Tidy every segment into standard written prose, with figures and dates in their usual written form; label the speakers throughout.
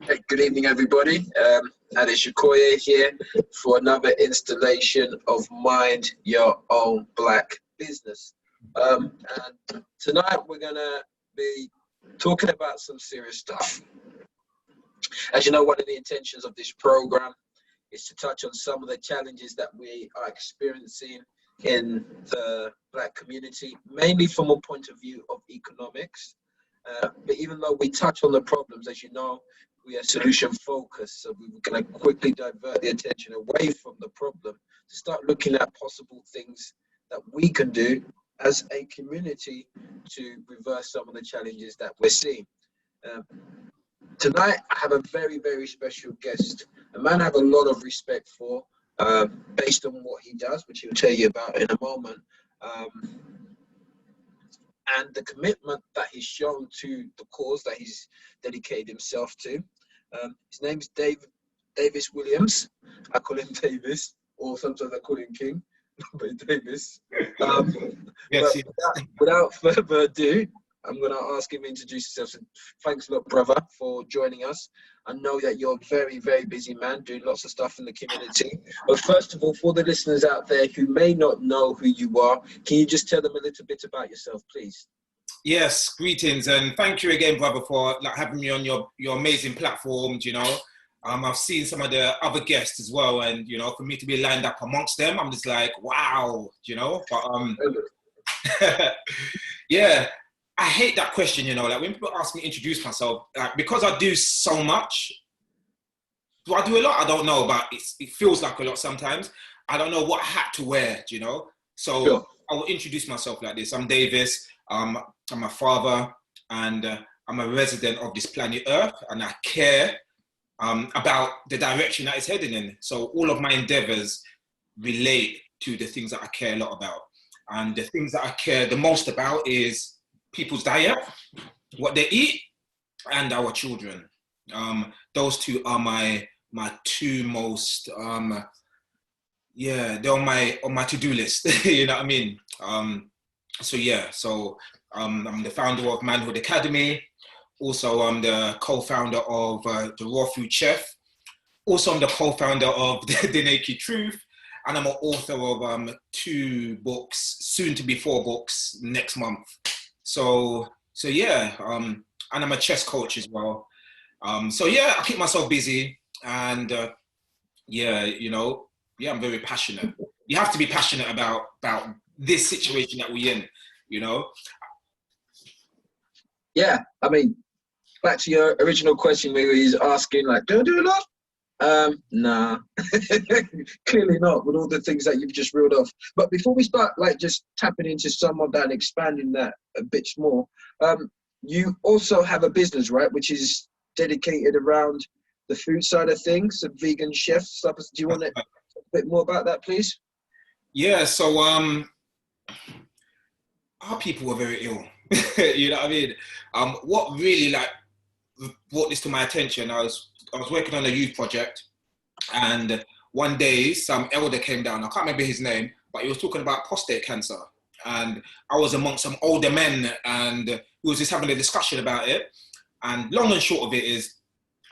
Speaker 1: Hey, good evening, everybody. Ade Shakoya here for another installation of Mind Your Own Black Business. And tonight we're going to be talking about some serious stuff. As you know, one of the intentions of this program is to touch on some of the challenges that we are experiencing in the Black community, mainly from a point of view of economics. But even though we touch on the problems, as you know, we are solution focused. So we're going to quickly divert the attention away from the problem to start looking at possible things that we can do as a community to reverse some of the challenges that we're seeing. Tonight, I have a very, very special guest, a man I have a lot of respect for, based on what he does, which he'll tell you about in a moment. And the commitment that he's shown to the cause that he's dedicated himself to. His name's Davis Williams. I call him Davis, or sometimes I call him King, but Davis.
Speaker 2: Yes,
Speaker 1: but without further ado, I'm going to ask him to introduce himself. So thanks a lot, brother, for joining us. I know that you're a very, very busy man, doing lots of stuff in the community. But first of all, for the listeners out there who may not know who you are, can you just tell them a little bit about yourself, please?
Speaker 2: Yes, greetings, and thank you again, brother, for having me on your amazing platform. I've seen some of the other guests as well, and for me to be lined up amongst them, I'm just like, wow, But yeah. I hate that question, like when people ask me to introduce myself, because I do so much. Do I do a lot? I don't know, but it feels like a lot sometimes. I don't know what hat to wear, So sure. I will introduce myself like this. I'm Davis, I'm a father, and I'm a resident of this planet Earth, and I care about the direction that it's heading in. So all of my endeavors relate to the things that I care a lot about. And the things that I care the most about is people's diet, what they eat, and our children. Those two are my two most they're on my to-do list. You know what I mean? So I'm the founder of Manhood Academy. Also, I'm the co-founder of the Raw Food Chef. Also, I'm the co-founder of the Naked Truth. And I'm an author of 2 books, soon to be 4 books next month. So yeah, and I'm a chess coach as well. I keep myself busy, and I'm very passionate. You have to be passionate about this situation that we're in,
Speaker 1: Yeah, I mean, back to your original question where he's asking, like, do I do a lot? Nah, clearly not, with all the things that you've just reeled off. But before we start, like, just tapping into some of that and expanding that a bit more, you also have a business, right, which is dedicated around the food side of things, the vegan chef stuff. Do you want to talk a bit more about that, please?
Speaker 2: Yeah, so our people were very ill. You know what I mean? What really brought this to my attention, I was working on a youth project, and one day some elder came down. I can't remember his name, but he was talking about prostate cancer. And I was amongst some older men, and we was just having a discussion about it. And long and short of it is,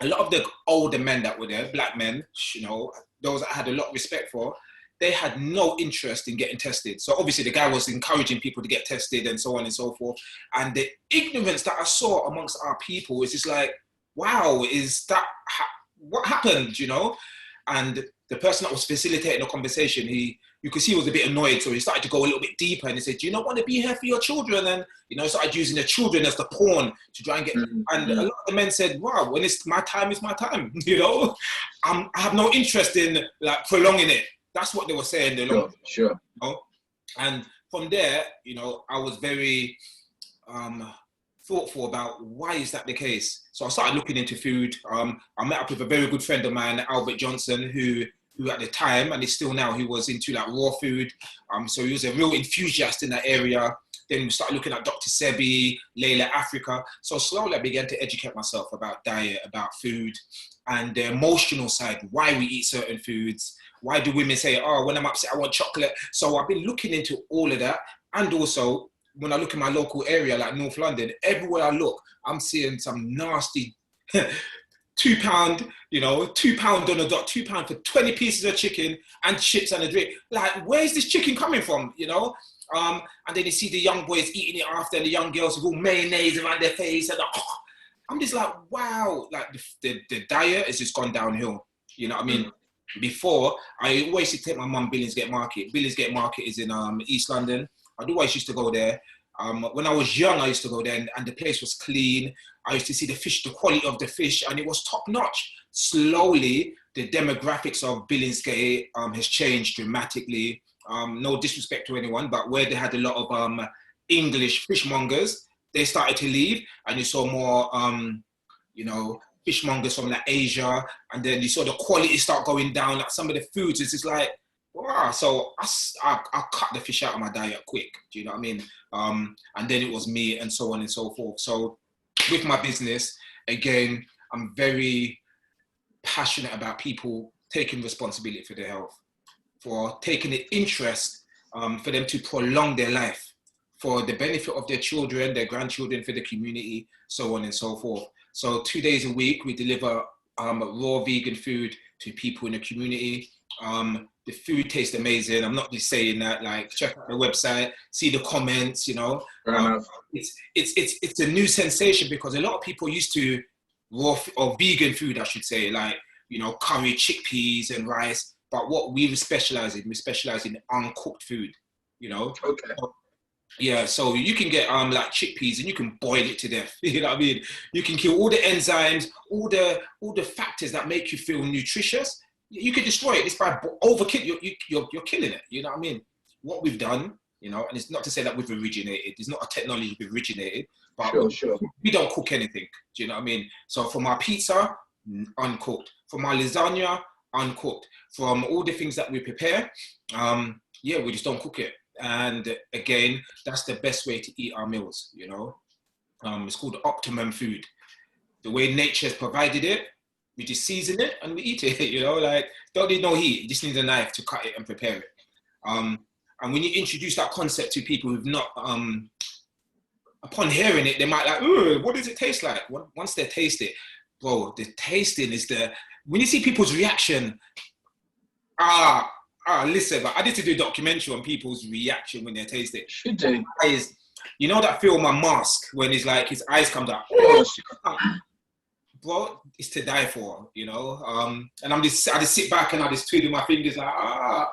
Speaker 2: a lot of the older men that were there, black men, those that I had a lot of respect for, they had no interest in getting tested. So obviously the guy was encouraging people to get tested and so on and so forth. And the ignorance that I saw amongst our people is just like, wow, is that what happened, And the person that was facilitating the conversation, you could see he was a bit annoyed, so he started to go a little bit deeper, and he said, do you not want to be here for your children? And started using the children as the pawn to try and get. And a lot of the men said, wow, when it's my time, it's my time. I have no interest in like prolonging it. That's what they were saying.
Speaker 1: Sure.
Speaker 2: And from there, I was very thoughtful about why is that the case. So I started looking into food. I met up with a very good friend of mine, Albert Johnson, who at the time, and he's still now, he was into like raw food. So he was a real enthusiast in that area. Then we started looking at Dr. Sebi, Layla Africa. So slowly I began to educate myself about diet, about food, and the emotional side, why we eat certain foods. Why do women say, oh, when I'm upset, I want chocolate? So I've been looking into all of that. And also, when I look in my local area, like North London, everywhere I look, I'm seeing some nasty £2, you know, £2 on the dot, £2 for 20 pieces of chicken and chips and a drink. Like, where's this chicken coming from, you know? And then you see the young boys eating it after, and the young girls with all mayonnaise around their face. And I'm just like, wow, like the diet has just gone downhill. You know what I mean? Before, I always used to take my mum Billingsgate Market. Billingsgate Market is in East London. I'd always used to go there. When I was young, I used to go there, and the place was clean. I used to see the fish, the quality of the fish, and it was top notch. Slowly, the demographics of Billingsgate has changed dramatically. No disrespect to anyone, but where they had a lot of English fishmongers, they started to leave, and you saw more, you know, fishmongers from like Asia, and then you saw the quality start going down. Like some of the foods, it's just like, wow. So I cut the fish out of my diet quick. Do you know what I mean? And then it was meat and so on and so forth. So with my business, again, I'm very passionate about people taking responsibility for their health, for taking the interest for them to prolong their life, for the benefit of their children, their grandchildren, for the community, so on and so forth. So 2 days a week, we deliver raw vegan food to people in the community. The food tastes amazing. I'm not just saying that. Like, check out the website, see the comments. You know, it's a new sensation because a lot of people used to raw or vegan food, I should say, like, you know, curry, chickpeas, and rice. But what we specialize in uncooked food. You know.
Speaker 1: Okay.
Speaker 2: Yeah, so you can get like chickpeas and you can boil it to death. You know what I mean? You can kill all the enzymes, all the factors that make you feel nutritious. You can destroy it. It's by overkill. You're killing it. You know what I mean? What we've done, you know, and it's not to say that we've originated. It's not a technology we've originated, but we don't cook anything. Do you know what I mean? So from our pizza, uncooked. From our lasagna, uncooked. From all the things that we prepare, yeah, we just don't cook it. And again, that's the best way to eat our meals, you know. It's called optimum food. The way nature has provided it, we just season it and we eat it, you know, like, don't need no heat, you just need a knife to cut it and prepare it. And when you introduce that concept to people who've not, upon hearing it, they might like, ooh, what does it taste like? Once they taste it, bro, the tasting is when you see people's reaction, listen, but I need to do a documentary on people's reaction when they taste it.
Speaker 1: Should do.
Speaker 2: You know that film, Mask, when he's like, his eyes come down. Bro, it's to die for, you know. And I just sit back and I just twiddle my fingers like,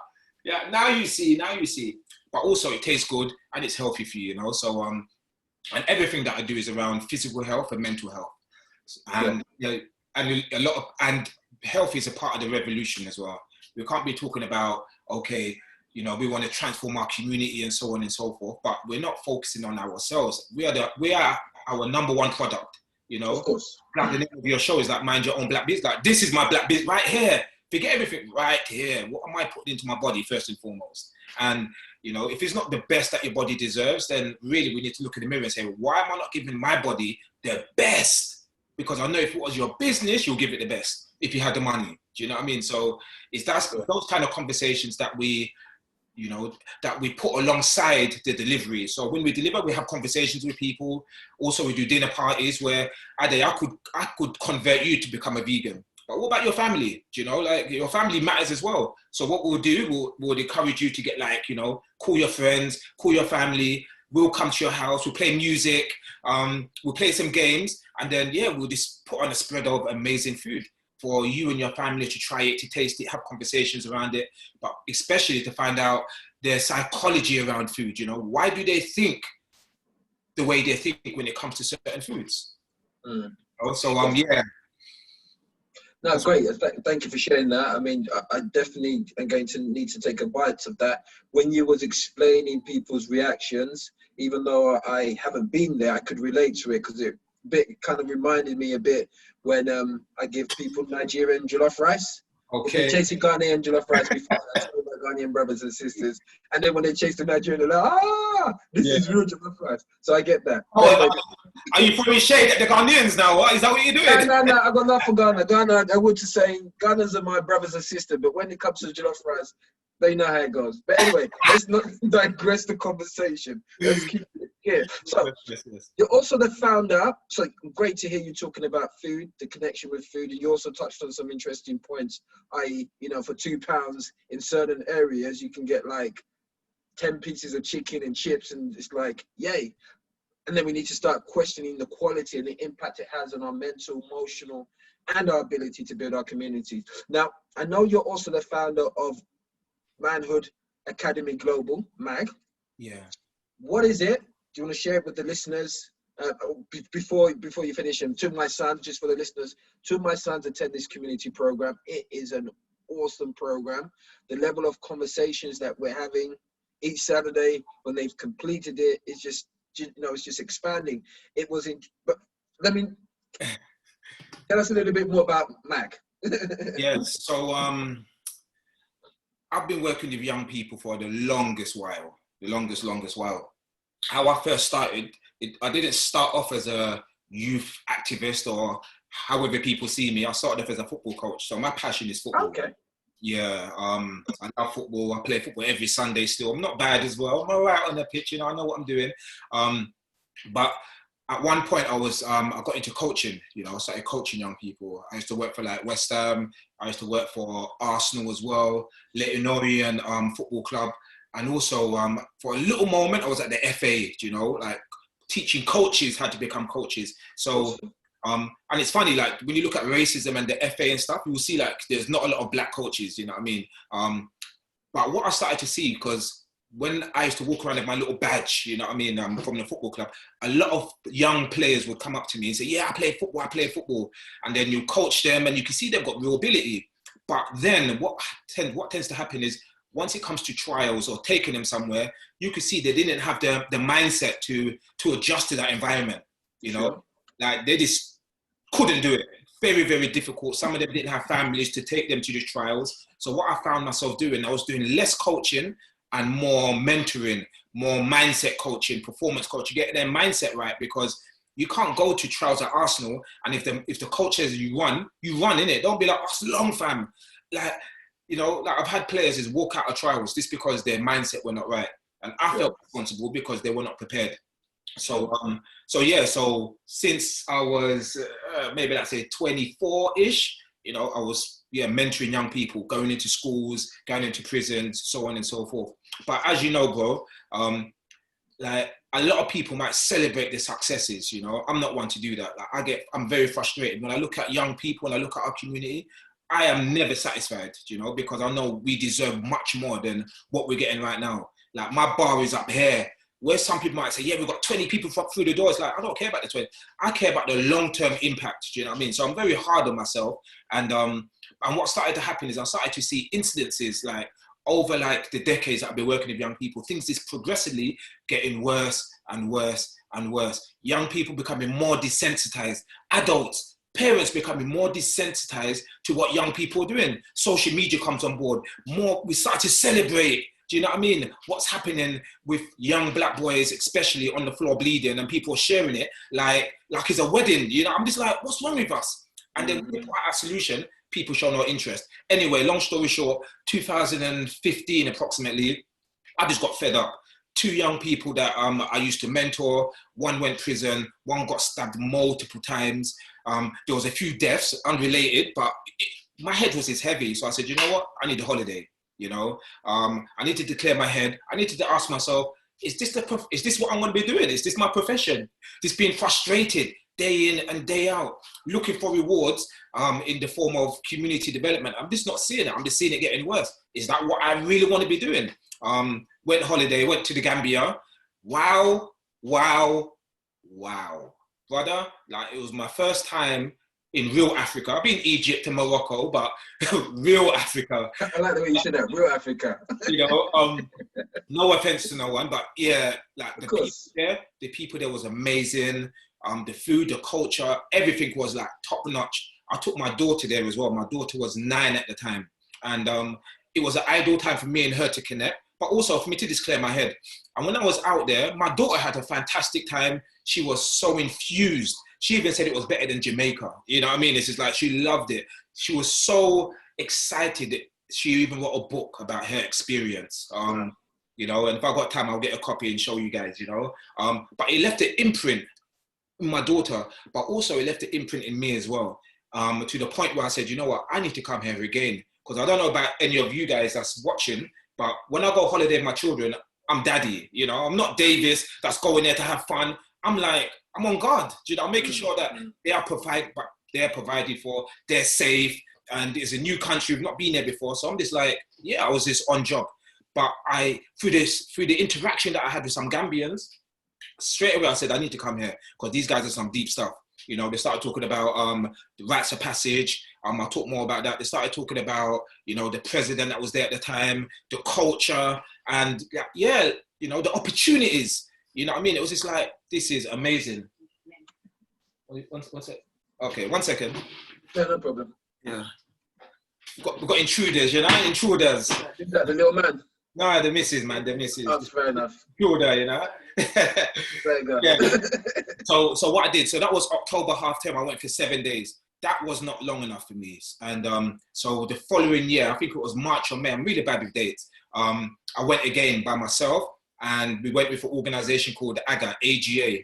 Speaker 2: yeah, now you see. But also it tastes good and it's healthy for you, you know. So, and everything that I do is around physical health and mental health. And, you know, and health is a part of the revolution as well. We can't be talking about, okay, you know, we want to transform our community and so on and so forth, but we're not focusing on ourselves. We are our number one product, you know. Of course. Like the name of your show is like Mind Your Own Black Business. Like, this is my black business right here. Forget everything right here. What am I putting into my body first and foremost? And, you know, if it's not the best that your body deserves, then really we need to look in the mirror and say, why am I not giving my body the best? Because I know if it was your business, you'll give it the best if you had the money. Do you know what I mean? So it's those kind of conversations that we, you know, that we put alongside the delivery. So when we deliver, we have conversations with people. Also, we do dinner parties where I could convert you to become a vegan. But what about your family? Do you know, like, your family matters as well. So what we'll do, we'll encourage you to get, like, you know, call your friends, call your family. We'll come to your house. We'll play music. We'll play some games, and then we'll just put on a spread of amazing food for you and your family to try it, to taste it, have conversations around it, but especially to find out their psychology around food. You know, why do they think the way they think when it comes to certain foods? So
Speaker 1: No, great. Thank you for sharing that. I mean, I definitely am going to need to take a bite of that. When you was explaining people's reactions, even though I haven't been there, I could relate to it because it kind of reminded me a bit when I give people Nigerian jollof rice.
Speaker 2: Okay.
Speaker 1: They're chasing Ghanaian jollof rice before I tell my Ghanaian brothers and sisters, and then when they chase the Nigerian, they're like, this is real jollof rice. So I get that.
Speaker 2: Are you throwing shade at the Ghanaians now? What is that? What you're doing?
Speaker 1: No. I got nothing for Ghana. Ghana, I would just say Ghanaians are my brothers and sisters, but when it comes to jollof rice, they know how it goes. But anyway, let's not digress the conversation. Let's keep it Yeah. So
Speaker 2: Yes, yes.
Speaker 1: you're also the founder. So great to hear you talking about food, the connection with food. And you also touched on some interesting points, i.e., for £2 in certain areas, you can get like 10 pieces of chicken and chips, and it's like, yay. And then we need to start questioning the quality and the impact it has on our mental, emotional, and our ability to build our communities. Now, I know you're also the founder of Manhood Academy Global, MAG.
Speaker 2: Yeah.
Speaker 1: What is it? Do you want to share it with the listeners? Before you finish, and to my sons, just for the listeners, two of my sons attend this community program. It is an awesome program. The level of conversations that we're having each Saturday when they've completed it is just, it's just expanding. It was in, but let me tell us a little bit more about MAG.
Speaker 2: Yes. So I've been working with young people for the longest while, longest while. How I first started, I didn't start off as a youth activist or however people see me. I started off as a football coach. So my passion is football.
Speaker 1: Okay.
Speaker 2: Yeah, I love football. I play football every Sunday still. I'm not bad as well. I'm all right on the pitch, I know what I'm doing. But at one point I got into coaching, I started coaching young people. I used to work for like West Ham. I used to work for Arsenal as well, Leyton Orient Football Club. And also for a little moment, I was at the FA, like teaching coaches how to become coaches. So, and it's funny, like when you look at racism and the FA and stuff, you will see like there's not a lot of black coaches, you know what I mean? But what I started to see, because when I used to walk around with my little badge, you know what I mean, from the football club, a lot of young players would come up to me and say, yeah, I play football. And then you coach them and you can see they've got real ability. But then what tends to happen is once it comes to trials or taking them somewhere, you could see they didn't have the mindset to adjust to that environment,
Speaker 1: Sure.
Speaker 2: Like they just couldn't do it. Very, very difficult. Some of them didn't have families to take them to the trials. So what I found myself doing, I was doing less coaching and more mentoring, more mindset coaching, performance coaching, getting their mindset right, because you can't go to trials at Arsenal and if the coach says you run in it. Don't be like, oh, long fam. Like, like I've had players just walk out of trials just because their mindset were not right. And I felt responsible because they were not prepared. So, so since I was maybe let's say 24-ish, I was mentoring young people, going into schools, going into prisons, so on and so forth. But as you know, bro, like a lot of people might celebrate their successes. I'm not one to do that. Like I'm very frustrated when I look at young people and I look at our community. I am never satisfied, because I know we deserve much more than what we're getting right now. Like my bar is up here, where some people might say, yeah, we've got 20 people through the door. It's like, I don't care about the 20. I care about the long-term impact, do you know what I mean? So I'm very hard on myself. And what started to happen is I started to see incidences like over like the decades that I've been working with young people, things just progressively getting worse and worse and worse. Young people becoming more desensitized, adults, parents becoming more desensitized to what young people are doing. Social media comes on board. We start to celebrate. Do you know what I mean? What's happening with young black boys, especially on the floor bleeding, and people sharing it like it's a wedding. I'm just like, what's wrong with us? And then when we put out a solution, people show no interest. Anyway, long story short, 2015 approximately, I just got fed up. Two young people that I used to mentor, one went prison, one got stabbed multiple times. There was a few deaths, unrelated, but my head was just heavy. So I said, you know what? I need a holiday. I need to declare my head. I needed to ask myself, is this what I'm going to be doing? Is this my profession? Just being frustrated day in and day out, looking for rewards in the form of community development. I'm just not seeing it. I'm just seeing it getting worse. Is that what I really want to be doing? Went holiday, went to the Gambia. Wow. Brother, like it was my first time in real Africa. I've been Egypt and Morocco, but real Africa.
Speaker 1: I like the way you said that, real Africa.
Speaker 2: No offense to no one, but yeah, like the people there was amazing. The food, the culture, everything was like top notch. I took my daughter there as well. My daughter was 9 at the time. And it was an ideal time for me and her to connect, but also for me to just clear my head. And when I was out there, my daughter had a fantastic time. She was so infused. She even said it was better than Jamaica. You know what I mean? It's just like, she loved it. She was so excited that she even wrote a book about her experience. you know, and if I got time, I'll get a copy and show you guys, you know. But it left an imprint in my daughter, but also it left an imprint in me as well, to the point where I said, you know what, I need to come here again. Because I don't know about any of you guys that's watching, but when I go holiday with my children, I'm daddy, you know. I'm not Davis that's going there to have fun. I'm like, I'm on guard, you know, I'm making sure that they're provided for, they're safe, and it's a new country, we've not been there before. So I'm just like, yeah, I was just on job. But through the interaction that I had with some Gambians, straight away I said, I need to come here because these guys are some deep stuff. You know, they started talking about the rites of passage. I'll talk more about that. They started talking about, you know, the president that was there at the time, the culture, and yeah, you know, the opportunities. You know what I mean? It was just like, this is amazing. One sec. Okay, 1 second.
Speaker 1: Yeah, no problem.
Speaker 2: Yeah. We've got intruders, you know, intruders.
Speaker 1: Is that the little man?
Speaker 2: No, the missus, man, the missus.
Speaker 1: Oh, fair enough.
Speaker 2: Intruder, you know.
Speaker 1: Very good.
Speaker 2: Yeah. So what I did, so that was October half term. I went for 7 days. That was not long enough for me. And so the following year, I think it was March or May, I'm really bad with dates. I went again by myself, and we went with an organization called AGA,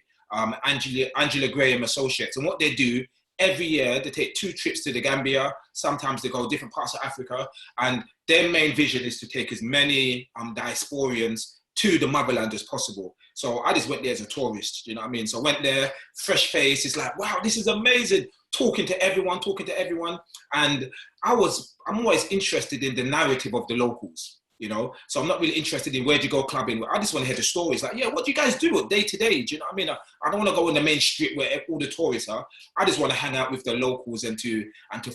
Speaker 2: Angela Graham Associates. And what they do, every year they take 2 trips to the Gambia. Sometimes they go different parts of Africa. And their main vision is to take as many diasporians to the motherland as possible. So I just went there as a tourist, you know what I mean? So I went there, fresh face, it's like, wow, this is amazing. Talking to everyone. And I'm always interested in the narrative of the locals, you know? So I'm not really interested in where do you go clubbing. I just want to hear the stories. Like, yeah, what do you guys do day to day? Do you know what I mean? I don't want to go on the main street where all the tourists are. I just want to hang out with the locals and to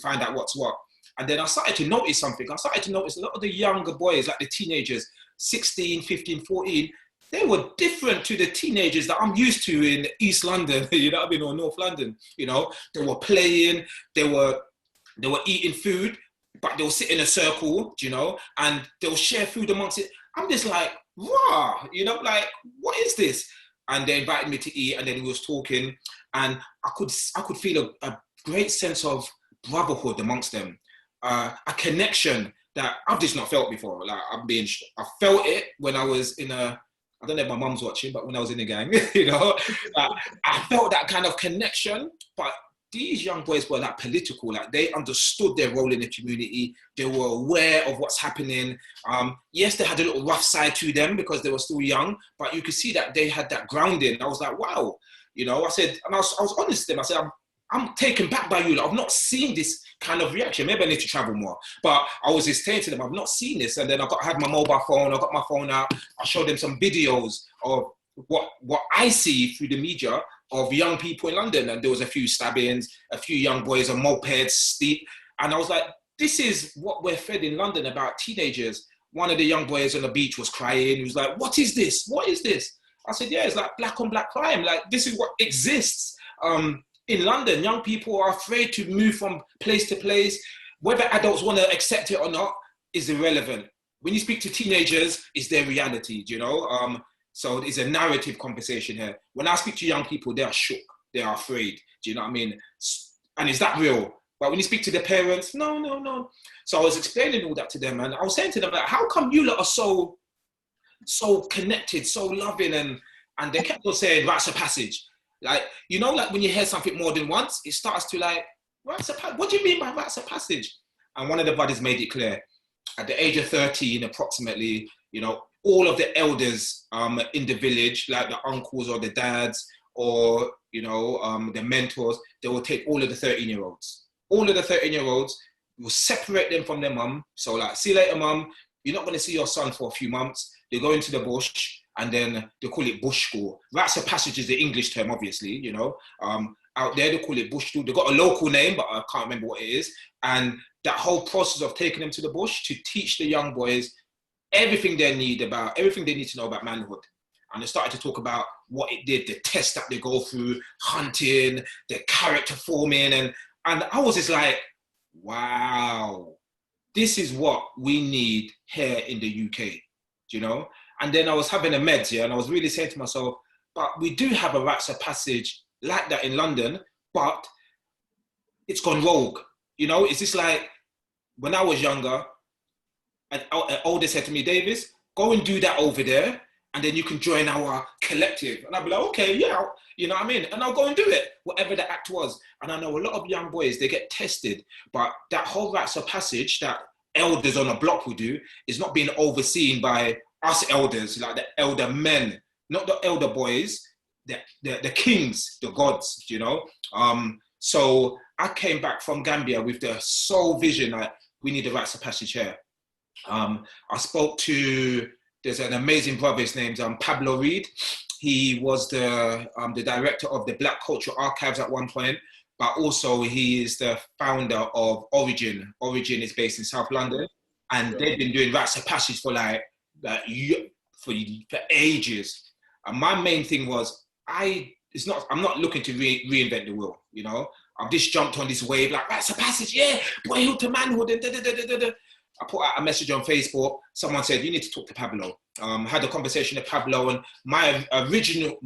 Speaker 2: find out what's what. And then I started to notice something. I started to notice a lot of the younger boys, like the teenagers, 16, 15, 14, they were different to the teenagers that I'm used to in East London, you know what I mean, or North London, you know. They were playing, they were eating food, but they'll sit in a circle, you know, and they'll share food amongst it. I'm just like, wow, you know, like, what is this? And they invited me to eat, and then we was talking, and I could feel a great sense of brotherhood amongst them, a connection that I've just not felt before. Like, I felt it when I was in I don't know if my mum's watching, but when I was in the gang, you know, I felt that kind of connection. But these young boys were like political, like they understood their role in the community. They were aware of what's happening. Yes, they had a little rough side to them because they were still young, but you could see that they had that grounding. I was like, wow, you know, I said, and I was honest with them. I said, I'm taken back by you. Like, I've not seen this kind of reaction. Maybe I need to travel more. But I was just saying to them, I've not seen this. And then I had my mobile phone. I got my phone out. I showed them some videos of what I see through the media of young people in London. And there was a few stabbings, a few young boys on mopeds, and I was like, this is what we're fed in London about teenagers. One of the young boys on the beach was crying. He was like, what is this? What is this? I said, yeah, it's like black on black crime. Like, this is what exists. In London, young people are afraid to move from place to place. Whether adults want to accept it or not is irrelevant. When you speak to teenagers, it's their reality, you know? So it's a narrative conversation here. When I speak to young people, they are shook. They are afraid. Do you know what I mean? And is that real? But when you speak to their parents, no. So I was explaining all that to them, and I was saying to them, like, how come you lot are so connected, so loving? And they kept on saying, rites of passage. Like, you know, like when you hear something more than once, it starts to like, what do you mean by rites of passage? And one of the buddies made it clear. At the age of 13, approximately, you know, all of the elders in the village, like the uncles or the dads or, you know, the mentors, they will take all of the 13-year-olds. All of the 13-year-olds will separate them from their mum. So like, see you later, mum. You're not going to see your son for a few months. They go into the bush, and then they call it bush school. Rites of passage is the English term, obviously, you know. Out there, they call it bush school. They've got a local name, but I can't remember what it is. And that whole process of taking them to the bush to teach the young boys everything they need to know about manhood. And they started to talk about what it did, the tests that they go through, hunting, their character forming. And I was just like, wow, this is what we need here in the UK, you know? And then I was having a meds here, and I was really saying to myself, but we do have a rites of passage like that in London, but it's gone rogue. You know, it's just like when I was younger, an older said to me, Davis, go and do that over there, and then you can join our collective. And I'll be like, okay, yeah, you know what I mean? And I'll go and do it, whatever the act was. And I know a lot of young boys, they get tested, but that whole rites of passage that elders on a block will do is not being overseen by us elders, like the elder men, not the elder boys, the kings, the gods, you know? So I came back from Gambia with the sole vision that we need the rites of passage here. I spoke to, there's an amazing brother, his name's Pablo Reed. He was the director of the Black Cultural Archives at one point, but also he is the founder of Origin. Origin is based in South London, and they've been doing rites of passage for for ages. And my main thing was, I'm not looking to reinvent the wheel, you know? I've just jumped on this wave, like, rites of passage, yeah, boyhood to manhood, and da-da-da-da-da. I put out a message on Facebook. Someone said, you need to talk to Pablo. Had a conversation with Pablo, and my original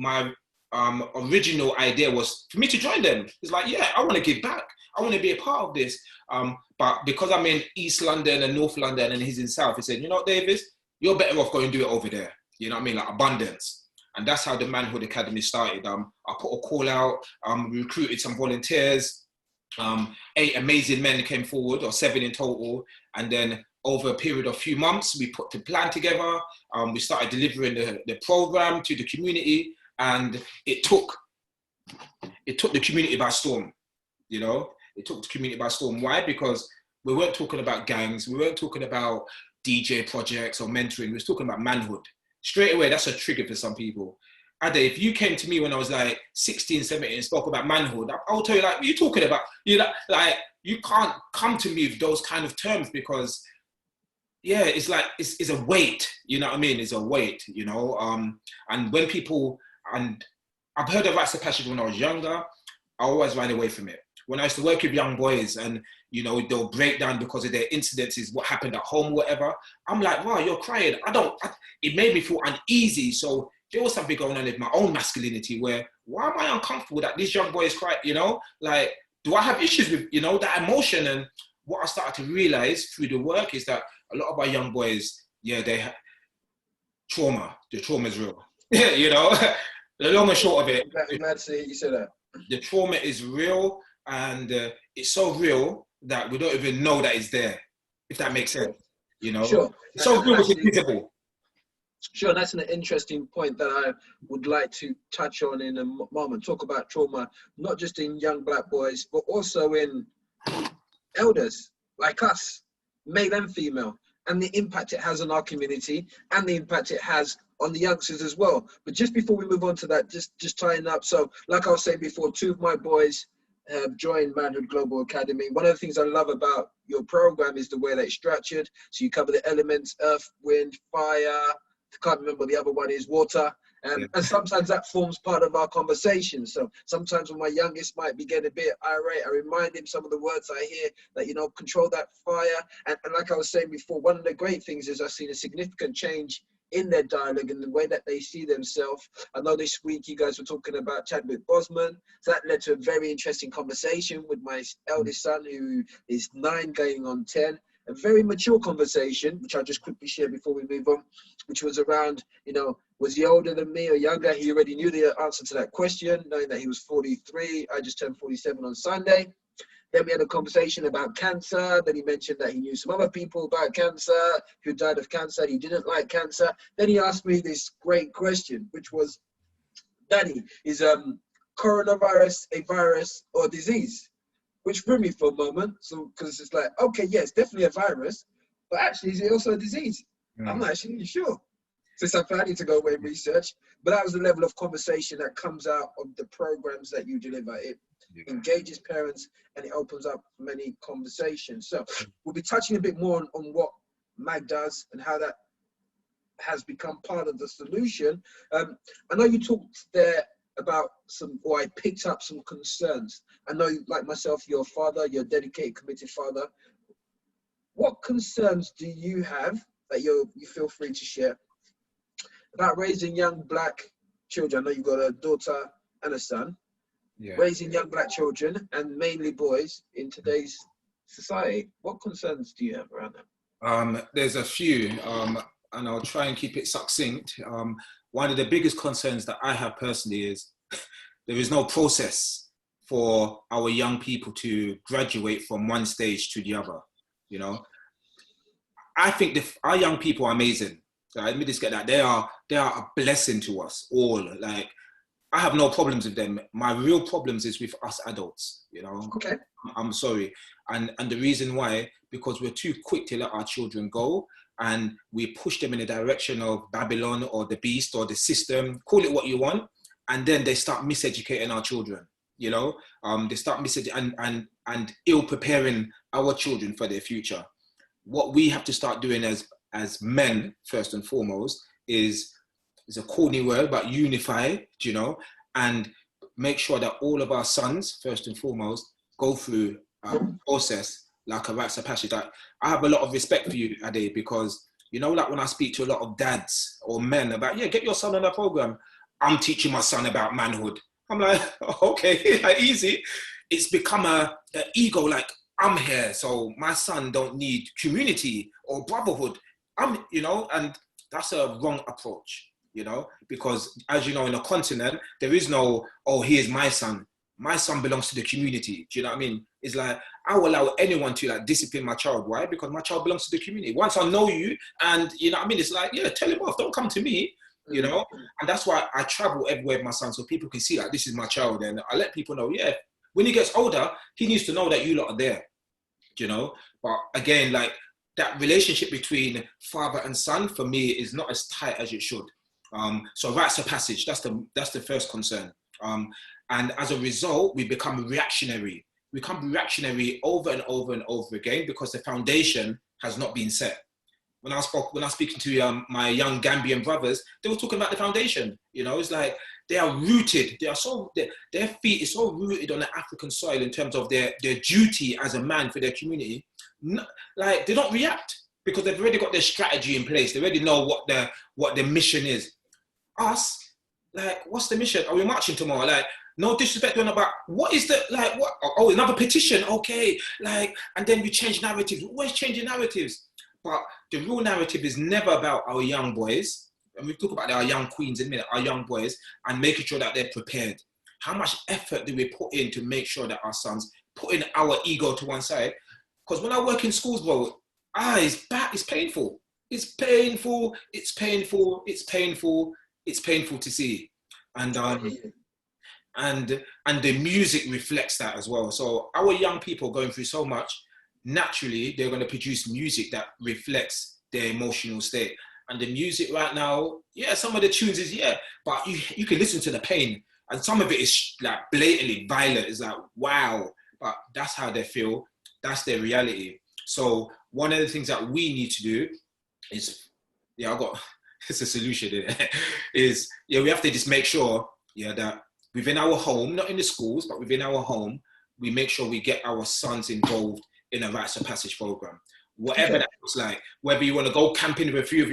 Speaker 2: idea was for me to join them. It's like, yeah, I want to give back. I want to be a part of this. But because I'm in East London and North London and he's in South, he said, you know what, Davis, you're better off going to do it over there. You know what I mean? Like abundance. And that's how the Manhood Academy started. I put a call out, recruited some volunteers. 8 amazing men came forward, or 7 in total. And then over a period of a few months, we put the plan together. We started delivering the program to the community, and it took the community by storm. You know, it took the community by storm. Why? Because we weren't talking about gangs. We weren't talking about DJ projects or mentoring. We were talking about manhood. Straight away, that's a trigger for some people. Ade, if you came to me when I was like 16, 17 and spoke about manhood, I'll tell you, like, what are you talking about? You know, like, you can't come to me with those kind of terms because, yeah, it's like, it's a weight, you know what I mean? It's a weight, you know? And when people, and I've heard of rites of passage when I was younger, I always ran away from it. When I used to work with young boys and, you know, they'll break down because of their incidences, what happened at home, whatever, I'm like, wow, you're crying. It made me feel uneasy. So there was something going on with my own masculinity where, why am I uncomfortable that this young boy is crying, you know? Like, do I have issues with, you know, that emotion? And what I started to realize through the work is that a lot of our young boys, yeah, they have trauma. The trauma is real. You know, the long and short of it.
Speaker 1: I'm glad to hear you say that.
Speaker 2: The trauma is real, and it's so real that we don't even know that it's there, if that makes sense, you know?
Speaker 1: Sure.
Speaker 2: It's so real, it's invisible.
Speaker 1: Sure, that's an interesting point that I would like to touch on in a moment. Talk about trauma, not just in young Black boys, but also in elders like us, male and female, and the impact it has on our community and the impact it has on the youngsters as well. But just before we move on to that, just tying up. So like I was saying before, 2 of my boys have joined Manhood Global Academy. One of the things I love about your program is the way that it's structured. So you cover the elements, earth, wind, fire, I can't remember the other one is water. And sometimes that forms part of our conversation. So sometimes when my youngest might be getting a bit irate, I remind him some of the words I hear that, you know, control that fire. And like I was saying before, one of the great things is I've seen a significant change in their dialogue and the way that they see themselves. I know this week you guys were talking about Chadwick Boseman. So that led to a very interesting conversation with my eldest son, who is 9 going on 10. A very mature conversation, which I'll just quickly share before we move on, which was around, you know, was he older than me or younger? He already knew the answer to that question, knowing that he was 43. I just turned 47 on Sunday. Then we had a conversation about cancer. Then he mentioned that he knew some other people about cancer who died of cancer. He didn't like cancer. Then he asked me this great question, which was, Daddy, is coronavirus a virus or disease? Which threw me for a moment. So, because it's like, okay, yeah, it's definitely a virus, but actually, is it also a disease? I'm not actually sure. Since I need to go away and research. But that was the level of conversation that comes out of the programs that you deliver. It engages parents and it opens up many conversations. So we'll be touching a bit more on what MAG does and how that has become part of the solution. I know you talked there about I picked up some concerns. I know, like myself, you're a father, you're a dedicated, committed father. What concerns do you have that you feel free to share about raising young Black children? I know you've got a daughter and a son. Raising young Black children, and mainly boys, in today's society. What concerns do you have around that?
Speaker 2: There's a few. and I'll try and keep it succinct. One of the biggest concerns that I have personally is there is no process for our young people to graduate from one stage to the other. You know, I think our young people are amazing. So let me just get that. They are a blessing to us all. Like, I have no problems with them. My real problems is with us adults, you know.
Speaker 1: Okay.
Speaker 2: I'm sorry. And the reason why, because we're too quick to let our children go, and we push them in the direction of Babylon or the beast or the system, call it what you want, and then they start miseducating our children, you know. They start miseducating and ill preparing our children for their future. What we have to start doing as men, first and foremost, is a corny word, but unify, you know, and make sure that all of our sons, first and foremost, go through a process like a rites of passage. I have a lot of respect for you, Ade, because, you know, like when I speak to a lot of dads or men about, yeah, get your son on a program, I'm teaching my son about manhood. I'm like, okay, easy. It's become an ego, like, I'm here, so my son don't need community or brotherhood. You know, and that's a wrong approach, you know, because as you know, in a continent, there is no, oh, here's my son. My son belongs to the community. Do you know what I mean? It's like, I will allow anyone to like discipline my child. Why? Because my child belongs to the community. Once I know you, and you know what I mean? It's like, yeah, tell him off. Don't come to me, you know? And that's why I travel everywhere with my son, so people can see like, this is my child. And I let people know, yeah, when he gets older, he needs to know that you lot are there, you know? But again, like, that relationship between father and son, for me, is not as tight as it should. So rites of passage, that's the first concern. And as a result, we become reactionary. We become reactionary over and over and over again because the foundation has not been set. When I was speaking to my young Gambian brothers, they were talking about the foundation. You know, it's like they are rooted. Their feet is so rooted on the African soil in terms of their duty as a man for their community. Like, they don't react because they've already got their strategy in place. They already know what the mission is. Us, like, what's the mission? Are we marching tomorrow? Like, no disrespect on about what is the, like, what? Oh, another petition. Okay, like, and then we change narratives. We're always changing narratives. But the real narrative is never about our young boys. And we talk about our young queens in a minute, our young boys, and making sure that they're prepared. How much effort do we put in to make sure that our sons put in our ego to one side? Because when I work in schools, bro, it's painful. It's painful. It's painful. It's painful. It's painful to see. And the music reflects that as well. So our young people going through so much, naturally, they're going to produce music that reflects their emotional state. And the music right now, yeah, some of the tunes is, yeah, but you can listen to the pain. And some of it is like blatantly violent. It's like, wow. But that's how they feel. That's their reality. So one of the things that we need to do is, yeah, it's a solution in it, is, yeah, we have to just make sure, yeah, that within our home, not in the schools, but within our home, we make sure we get our sons involved in a rites of passage program. Whatever that looks like, whether you want to go camping with a few of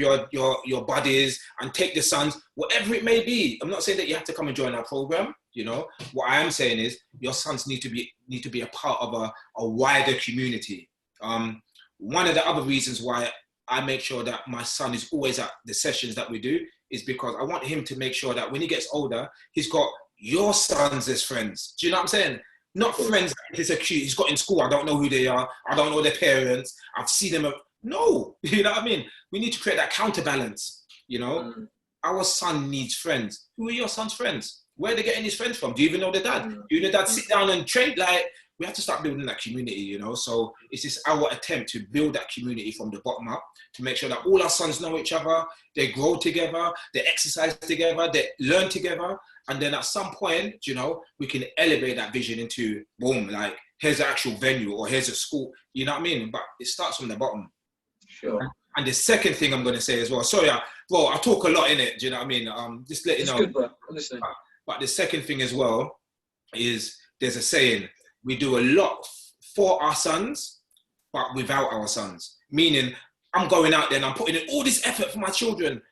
Speaker 2: your buddies and take the sons, whatever it may be. I'm not saying that you have to come and join our program, you know. What I am saying is your sons need to be a part of a wider community. One of the other reasons why I make sure that my son is always at the sessions that we do is because I want him to make sure that when he gets older, he's got your sons as friends. Do you know what I'm saying? Not friends he's got in school. I don't know who they are. I don't know their parents. I've seen them. No, you know what I mean? We need to create that counterbalance, you know? Our son needs friends. Who are your son's friends? Where are they getting his friends from? Do you even know the dad? Do you know dad sit down and train? Like, we have to start building that community, you know? So it's just our attempt to build that community from the bottom up to make sure that all our sons know each other, they grow together, they exercise together, they learn together. And then at some point, you know, we can elevate that vision into, boom, like, here's the actual venue or here's a school, you know what I mean? But it starts from the bottom.
Speaker 1: Sure.
Speaker 2: And the second thing I'm going to say as well, sorry, bro, I talk a lot in it, do you know what I mean? Just let you know.
Speaker 1: It's good, bro, honestly.
Speaker 2: But the second thing as well is there's a saying, we do a lot for our sons, but without our sons. Meaning, I'm going out there and I'm putting in all this effort for my children,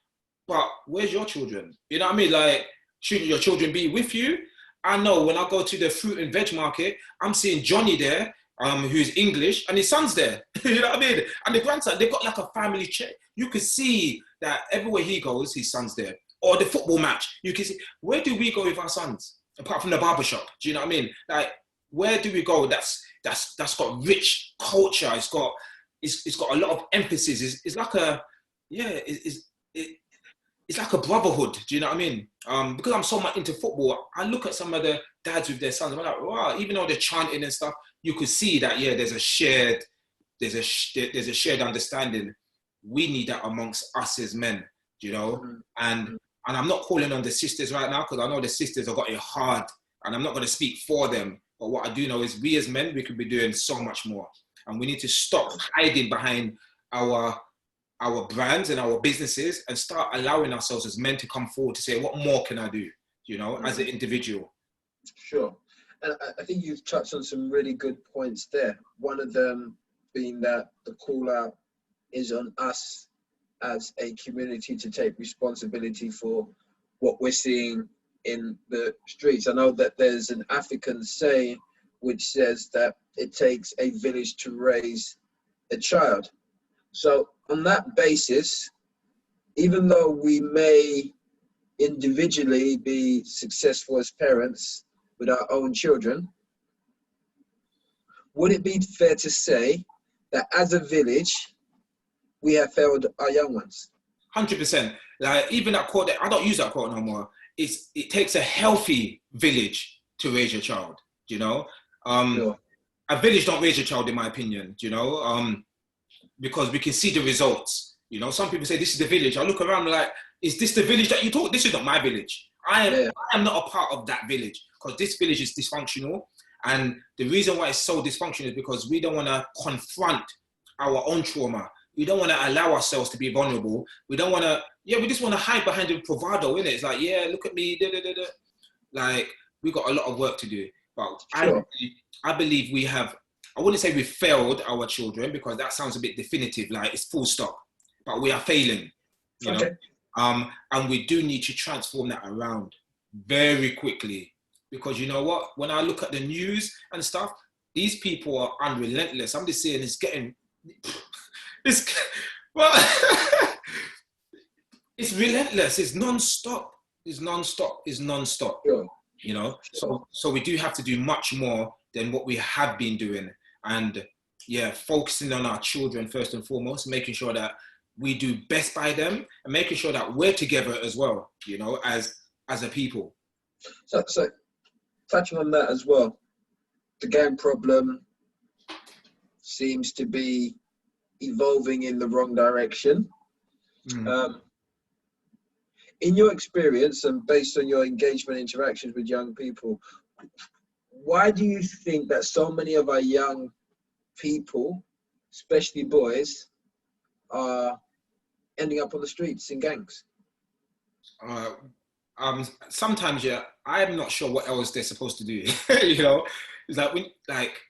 Speaker 2: but where's your children? You know what I mean? Like, shouldn't your children be with you? I know when I go to the fruit and veg market, I'm seeing Johnny there, who's English, and his son's there. You know what I mean? And the grandson, they've got like a family check. You could see that everywhere he goes, his son's there. Or the football match, you can see, where do we go with our sons? Apart from the barbershop, do you know what I mean? Like, where do we go? That's got rich culture. It's got a lot of emphasis. It's like a, yeah, it's like a brotherhood. Do you know what I mean? Because I'm so much into football, I look at some of the dads with their sons. I'm like, wow, even though they're chanting and stuff, you could see that, yeah, there's a shared understanding. We need that amongst us as men, you know?
Speaker 1: Mm-hmm.
Speaker 2: And I'm not calling on the sisters right now, because I know the sisters have got it hard, and I'm not going to speak for them. But what I do know is we as men, we could be doing so much more. And we need to stop hiding behind our brands and our businesses and start allowing ourselves as men to come forward to say, what more can I do, you know, as an individual?
Speaker 1: Sure. And I think you've touched on some really good points there. One of them being that the call out is on us as a community to take responsibility for what we're seeing in the streets. I know that there's an African saying which says that it takes a village to raise a child. So on that basis, even though we may individually be successful as parents with our own children, would it be fair to say that as a village, we have failed our young ones?
Speaker 2: 100%. Like, even that quote, I don't use that quote no more. It takes a healthy village to raise your child, you know?
Speaker 1: Sure.
Speaker 2: A village don't raise a child, in my opinion, you know? Because we can see the results. You know, some people say, this is the village. I look around like, is this the village that you talk? This is not my village. I am not a part of that village, because this village is dysfunctional. And the reason why it's so dysfunctional is because we don't want to confront our own trauma. We don't want to allow ourselves to be vulnerable. We don't want to, we just want to hide behind the bravado, innit? It's like, yeah, look at me, da, da, da, da. Like, we've got a lot of work to do. But sure. I believe we have, I wouldn't say we failed our children, because that sounds a bit definitive, like it's full stop. But we are failing, you know? And we do need to transform that around very quickly. Because you know what? When I look at the news and stuff, these people are unrelentless. I'm just saying it's getting... It's relentless. It's non-stop. It's non-stop.
Speaker 1: Sure.
Speaker 2: You know. So we do have to do much more than what we have been doing, and focusing on our children first and foremost, making sure that we do best by them, and making sure that we're together as well. You know, as a people.
Speaker 1: So touching on that as well, the gang problem seems to be evolving in the wrong direction. In your experience and based on your engagement interactions with young people, why do you think that so many of our young people, especially boys, are ending up on the streets in gangs?
Speaker 2: Sometimes, I'm not sure what else they're supposed to do. You know, it's like,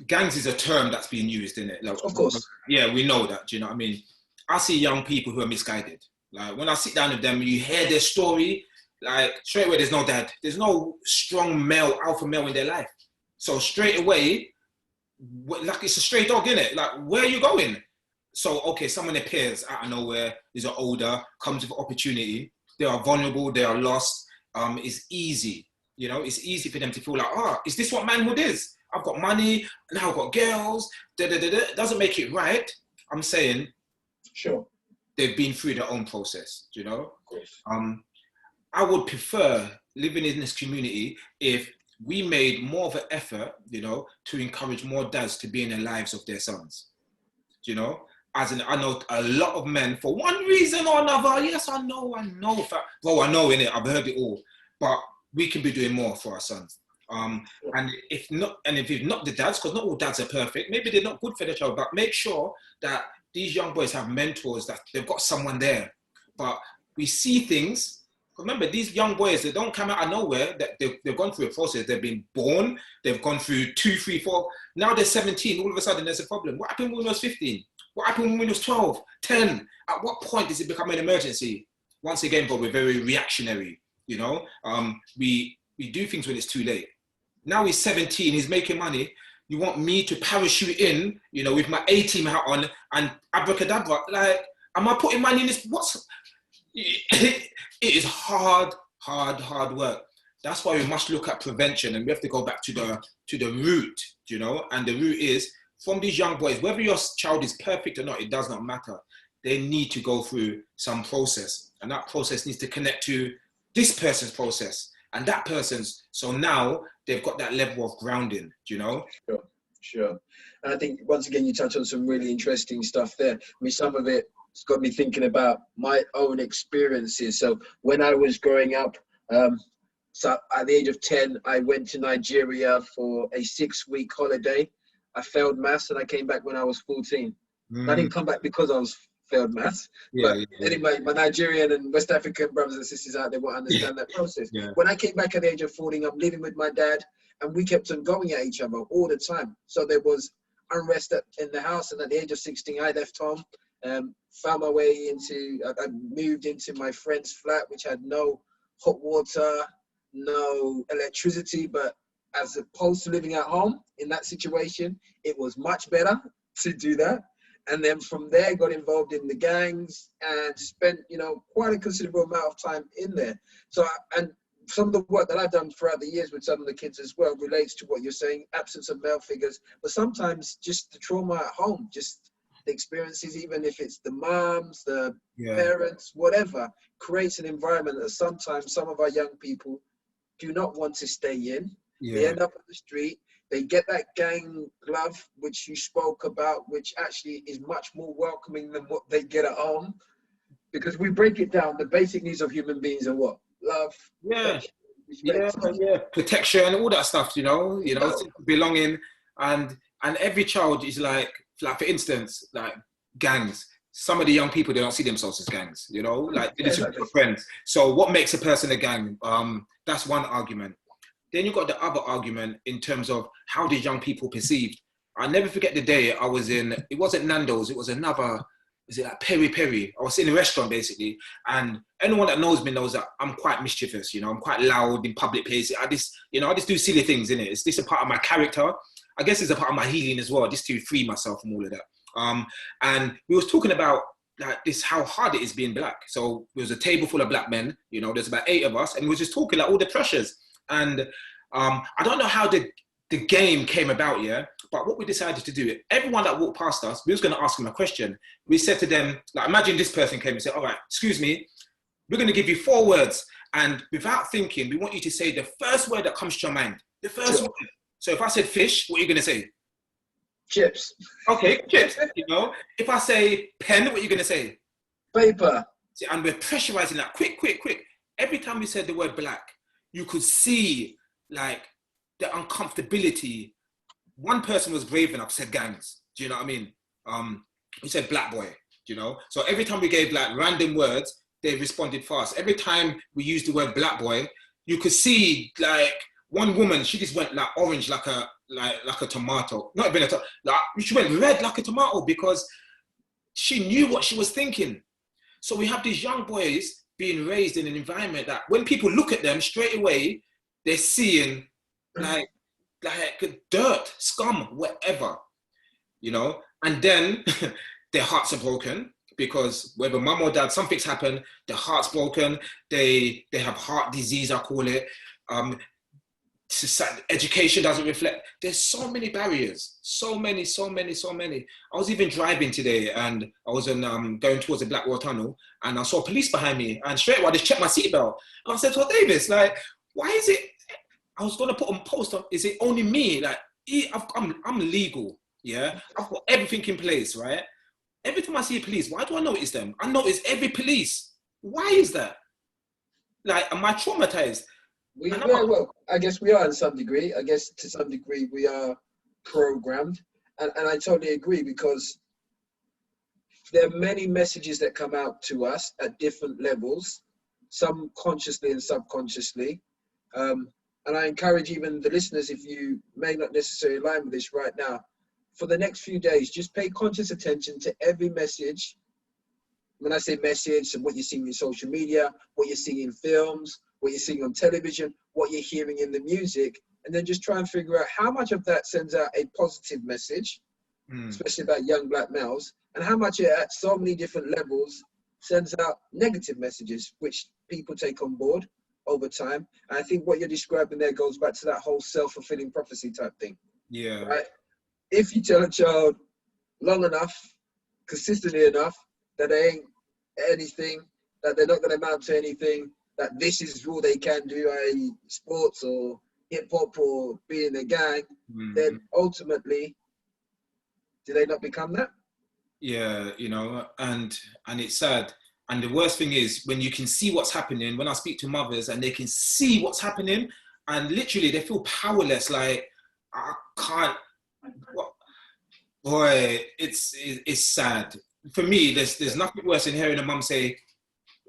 Speaker 2: gangs is a term that's being used, isn't it? Like,
Speaker 1: of course.
Speaker 2: Yeah, we know that. Do you know what I mean? I see young people who are misguided. Like, when I sit down with them, you hear their story, like, straight away, there's no dad. There's no strong male, alpha male in their life. So straight away, like, it's a stray dog, innit? Like, where are you going? So, okay, someone appears out of nowhere, is older, comes with opportunity. They are vulnerable, they are lost. It's easy, you know? It's easy for them to feel like, is this what manhood is? I've got money, now I've got girls, It doesn't make it right. I'm saying,
Speaker 1: sure,
Speaker 2: they've been through their own process, you know?
Speaker 1: Of course.
Speaker 2: I would prefer living in this community if we made more of an effort, you know, to encourage more dads to be in the lives of their sons, you know? As in, I know a lot of men, for one reason or another, yes, I know, well, I know, innit, I've heard it all, but we can be doing more for our sons. And if you've not the dads, because not all dads are perfect, maybe they're not good for their child, but make sure that these young boys have mentors, that they've got someone there. But we see things, remember, these young boys, they don't come out of nowhere, that they've gone through a process, they've been born, they've gone through 2, 3, 4, now they're 17, all of a sudden there's a problem. What happened when we was 15? What happened when we was 12, 10? At what point does it become an emergency? Once again, but we're very reactionary, you know? We do things when it's too late. Now he's 17, he's making money. You want me to parachute in, you know, with my A-team hat on and abracadabra? Like, Am I putting money in this? It is hard work. That's why we must look at prevention, and we have to go back to the root, you know. And the root is from these young boys. Whether your child is perfect or not, it does not matter. They need to go through some process, and that process needs to connect to this person's process and that person's. So now they've got that level of grounding, you know.
Speaker 1: Sure. And I think once again you touch on some really interesting stuff there. I mean, some of it's got me thinking about my own experiences. So when I was growing up, so at the age of 10, I went to Nigeria for a 6-week holiday. I failed maths and I came back when I was 14. I didn't come back because I was failed maths. Anyway, my Nigerian and West African brothers and sisters out there will understand that process. When I came back at the age of 14, I'm living with my dad, and we kept on going at each other all the time. So there was unrest in the house, and at the age of 16, I left home, found my way I moved into my friend's flat, which had no hot water, no electricity, but as opposed to living at home in that situation, it was much better to do that. And then from there, got involved in the gangs and spent, quite a considerable amount of time in there. So, and some of the work that I've done throughout the years with some of the kids as well relates to what you're saying, absence of male figures, but sometimes just the trauma at home, just the experiences, even if it's the moms, the parents, whatever, creates an environment that sometimes some of our young people do not want to stay in. They end up on the street. They get that gang love, which you spoke about, which actually is much more welcoming than what they get at home. Because we break it down, the basic needs of human beings are what? Love,
Speaker 2: protection, all that stuff, belonging. And every child is like for instance, like gangs. Some of the young people, they don't see themselves as gangs, like they're just friends. So what makes a person a gang? That's one argument. Then you've got the other argument in terms of how the young people perceived. I'll never forget the day I was it wasn't Nando's, it was another, is it like Peri? I was in a restaurant basically, and anyone that knows me knows that I'm quite mischievous, I'm quite loud in public places. I just do silly things, innit? It's just a part of my character. I guess it's a part of my healing as well, just to free myself from all of that. And we was talking about like this, how hard it is being black. So there was a table full of black men, there's about 8 of us, and we were just talking like all the pressures. And I don't know how the game came about, but what we decided to do, everyone that walked past us, we was going to ask them a question. We said to them, like, imagine this person came and said, all right, excuse me, we're going to give you 4 words. And without thinking, we want you to say the first word that comes to your mind. The first word. So if I said fish, what are you going to say?
Speaker 1: Chips.
Speaker 2: Okay, chips. If I say pen, what are you going to say?
Speaker 1: Paper.
Speaker 2: See, and we're pressurizing that quick. Every time we said the word black, you could see like the uncomfortability. One person was brave enough, said gangs. Do you know what I mean? He said black boy, So every time we gave like random words, they responded fast. Every time we used the word black boy, you could see like one woman, she just went like orange, like a tomato. Not even she went red like a tomato because she knew what she was thinking. So we have these young boys being raised in an environment that when people look at them straight away, they're seeing like dirt, scum, whatever, and then their hearts are broken because whether mum or dad, something's happened, their heart's broken, they have heart disease, I call it. Education doesn't reflect. There's so many barriers, so many. I was even driving today and I was going towards the Blackwall Tunnel and I saw police behind me and straight away I just checked my seatbelt and I said to Davis, like, why is it, I was going to put a post on, is it only me? Like, I'm legal, I've got everything in place, right? Every time I see a police, why do I notice them? I notice every police. Why is that? Like, am I traumatized?
Speaker 1: Well, I guess we are in some degree. I guess to some degree we are programmed. And I totally agree because there are many messages that come out to us at different levels, some consciously and subconsciously. And I encourage even the listeners, if you may not necessarily align with this right now, for the next few days, just pay conscious attention to every message. When I say message, and what you're seeing in social media, what you're seeing in films, what you're seeing on television, what you're hearing in the music, and then just try and figure out how much of that sends out a positive message especially about young black males, and how much it at so many different levels sends out negative messages, which people take on board over time. And I think what you're describing there goes back to that whole self-fulfilling prophecy type thing.
Speaker 2: Yeah.
Speaker 1: Right? If you tell a child long enough, consistently enough, that they ain't anything, that they're not going to amount to anything, that this is all they can do, i.e. sports or hip-hop or be in a gang, then ultimately, do they not become that?
Speaker 2: Yeah, you know, and it's sad. And the worst thing is when you can see what's happening, when I speak to mothers and they can see what's happening and literally they feel powerless, like, I can't, what? Boy, it's sad. For me, there's nothing worse than hearing a mum say,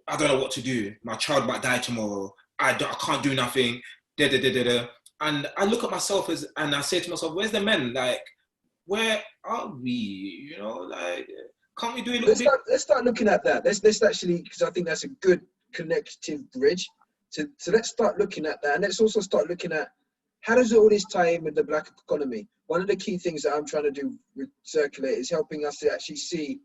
Speaker 2: I don't know what to do. My child might die tomorrow. I can't do nothing. Da, da, da, da, da. And I look at myself and I say to myself, where's the men? Like, where are we? You know, like, can't we do a little bit?
Speaker 1: Let's start looking at that. Let's actually, because I think that's a good connective bridge. So let's start looking at that. And let's also start looking at how does all this tie in with the black economy? One of the key things that I'm trying to do with Circulate is helping us to actually see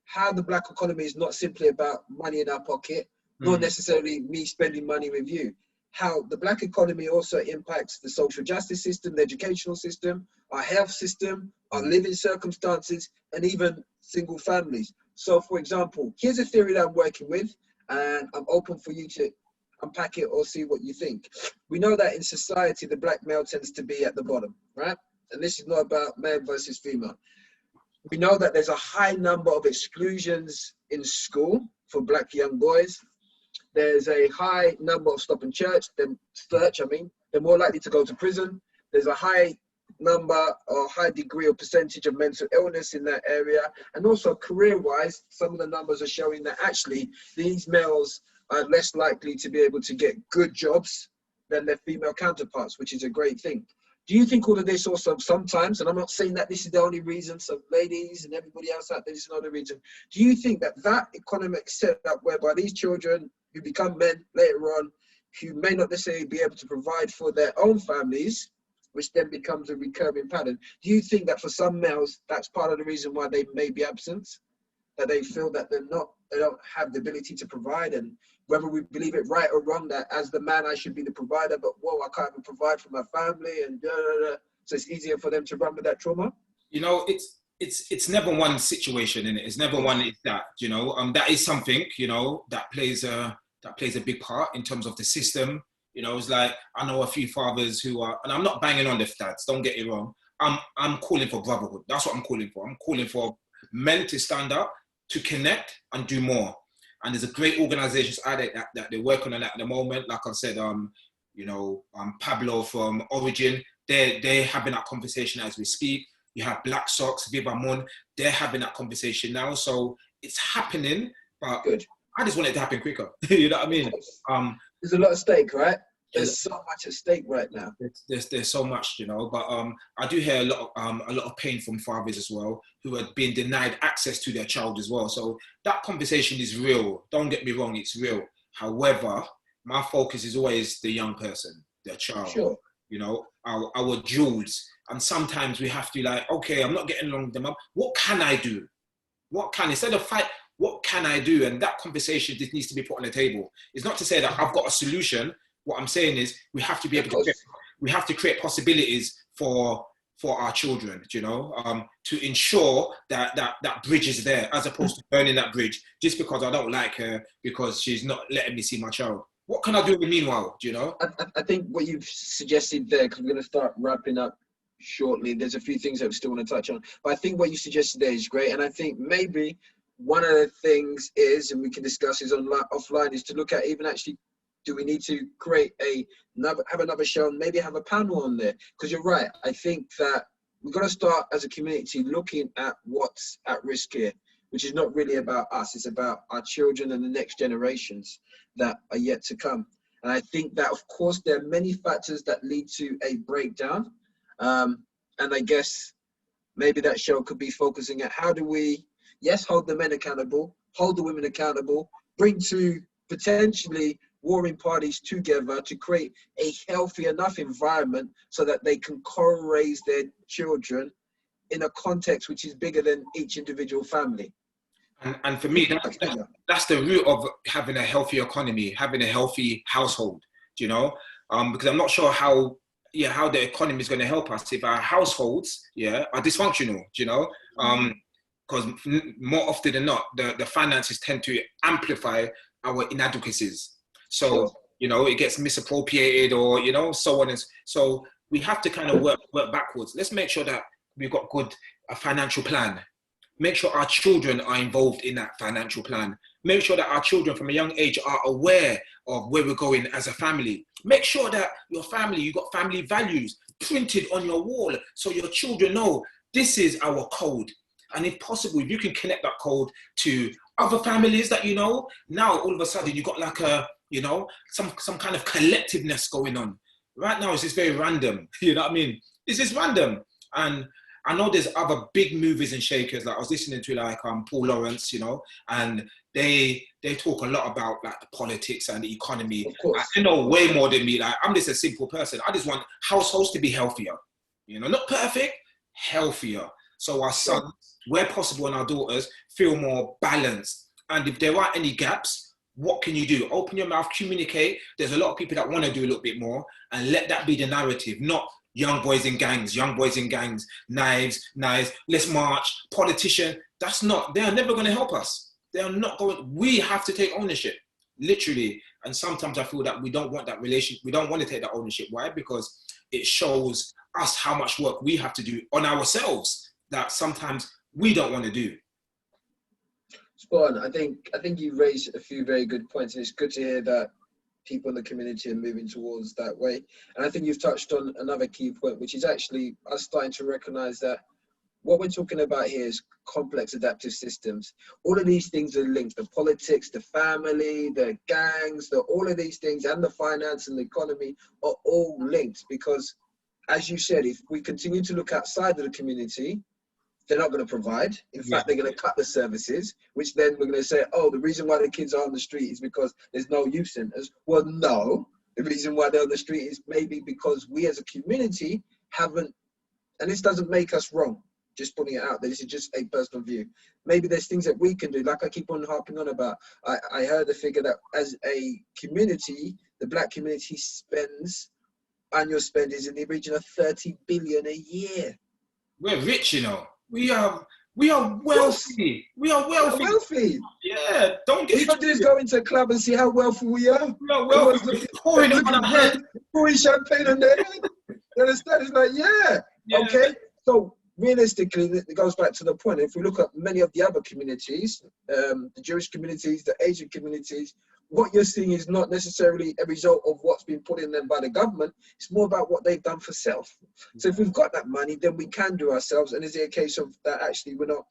Speaker 1: how the black economy is not simply about money in our pocket, nor necessarily me spending money with you. How the black economy also impacts the social justice system, the educational system, our health system, our living circumstances, and even single families. So, for example, here's a theory that I'm working with, and I'm open for you to unpack it or see what you think. We know that in society, the black male tends to be at the bottom, right? And this is not about male versus female. We know that there's a high number of exclusions in school for black young boys. There's a high number of stop and search, they're more likely to go to prison. There's a high number or high degree or percentage of mental illness in that area. And also career-wise, some of the numbers are showing that actually these males are less likely to be able to get good jobs than their female counterparts, which is a great thing. Do you think all of this also sometimes, and I'm not saying that this is the only reason, so ladies and everybody else out there, this is not the reason. Do you think that that economic setup whereby these children who become men later on, who may not necessarily be able to provide for their own families, which then becomes a recurring pattern, do you think that for some males, that's part of the reason why they may be absent? That they feel that they don't have the ability to provide, and whether we believe it right or wrong, that as the man I should be the provider, but whoa, I can't even provide for my family, and so it's easier for them to run with that trauma.
Speaker 2: You know, it's never one situation, in it. It's never one. It's that, you know, that is something, you know, that plays a big part in terms of the system. You know, it's like I know a few fathers who are, and I'm not banging on the dads. Don't get it wrong. I'm calling for brotherhood. That's what I'm calling for. I'm calling for men to stand up, to connect and do more. And there's a great organizations out there that they're working on that at the moment. Like I said, you know, Pablo from Origin, they're having that conversation as we speak. You have Black Sox, Viva Mon, they're having that conversation now. So it's happening, but good. I just want it to happen quicker. You know what I mean?
Speaker 1: There's a lot at stake, right? There's so much at stake right now.
Speaker 2: There's so much, you know. But I do hear a lot of pain from fathers as well, who are being denied access to their child as well. So that conversation is real. Don't get me wrong, it's real. However, my focus is always the young person, their child.
Speaker 1: Sure.
Speaker 2: You know, our jewels. And sometimes we have to like, okay, I'm not getting along with them. What can I do? Instead of fight, what can I do? And that conversation just needs to be put on the table. It's not to say that I've got a solution. What I'm saying is we have to be able to create possibilities for our children, you know, to ensure that bridge is there, as opposed to burning that bridge just because I don't like her, because she's not letting me see my child. What can I do in the meanwhile, do you know?
Speaker 1: I think what you've suggested there, because we're going to start wrapping up shortly, there's a few things that we still want to touch on, but I think what you suggested there is great. And I think maybe one of the things is, and we can discuss this offline, is to look at even actually, do we need to create have another show and maybe have a panel on there? Because you're right. I think that we've got to start as a community looking at what's at risk here, which is not really about us. It's about our children and the next generations that are yet to come. And I think that, of course, there are many factors that lead to a breakdown. And I guess maybe that show could be focusing at how do we, yes, hold the men accountable, hold the women accountable, bring to potentially warring parties together to create a healthy enough environment so that they can co-raise their children in a context which is bigger than each individual family.
Speaker 2: And for me, that's the root of having a healthy economy, having a healthy household, you know, because I'm not sure how the economy is going to help us if our households, are dysfunctional, you know, because more often than not, the finances tend to amplify our inadequacies. So,
Speaker 1: Sure.
Speaker 2: you know, it gets misappropriated or, you know, so on. So we have to kind of work backwards. Let's make sure that we've got a financial plan. Make sure our children are involved in that financial plan. Make sure that our children from a young age are aware of where we're going as a family. Make sure that you've got family values printed on your wall so your children know this is our code. And if possible, if you can connect that code to other families that you know, now all of a sudden you've got like some kind of collectiveness going on. Right now it's just very random, you know what I mean? It's just random. And I know there's other big movers and shakers. Like I was listening to Paul Lawrence, you know, and they talk a lot about like the politics and the economy.
Speaker 1: Of course.
Speaker 2: I know way more than me. Like I'm just a simple person. I just want households to be healthier, you know, not perfect, healthier. So our sons, where possible, and our daughters feel more balanced. And if there are any gaps, what can you do? Open your mouth, communicate. There's a lot of people that want to do a little bit more, and let that be the narrative, not young boys in gangs, knives, let's march, politician. They are never going to help us. They are not going, we have to take ownership, literally. And sometimes I feel that we don't want that relation. We don't want to take that ownership. Why? Because it shows us how much work we have to do on ourselves that sometimes we don't want to do.
Speaker 1: Spot on. I think you raised a few very good points, and it's good to hear that people in the community are moving towards that way. And I think you've touched on another key point, which is actually us starting to recognize that what we're talking about here is complex adaptive systems. All of these things are linked: the politics, the family, the gangs, all of these things, and the finance and the economy are all linked, because, as you said, if we continue to look outside of the community, they're not going to provide. In fact, they're going to cut the services, which then we're going to say, oh, the reason why the kids are on the street is because there's no youth centers. Well, no, the reason why they're on the street is maybe because we as a community haven't, and this doesn't make us wrong, just putting it out there, this is just a personal view. Maybe there's things that we can do, like I keep on harping on about. I heard the figure that as a community, the Black community annual spend is in the region of 30 billion a year.
Speaker 2: We're rich, you know. We are wealthy. We are wealthy. Yeah, don't get.
Speaker 1: We don't just go into a club and see how wealthy we are.
Speaker 2: We are wealthy. Pouring on our head,
Speaker 1: pouring champagne on their head. You understand? It's like, okay. So realistically, it goes back to the point. If we look at many of the other communities, the Jewish communities, the Asian communities, what you're seeing is not necessarily a result of what's been put in them by the government. It's more about what they've done for self. So if we've got that money, then we can do ourselves. And is it a case of that actually we're not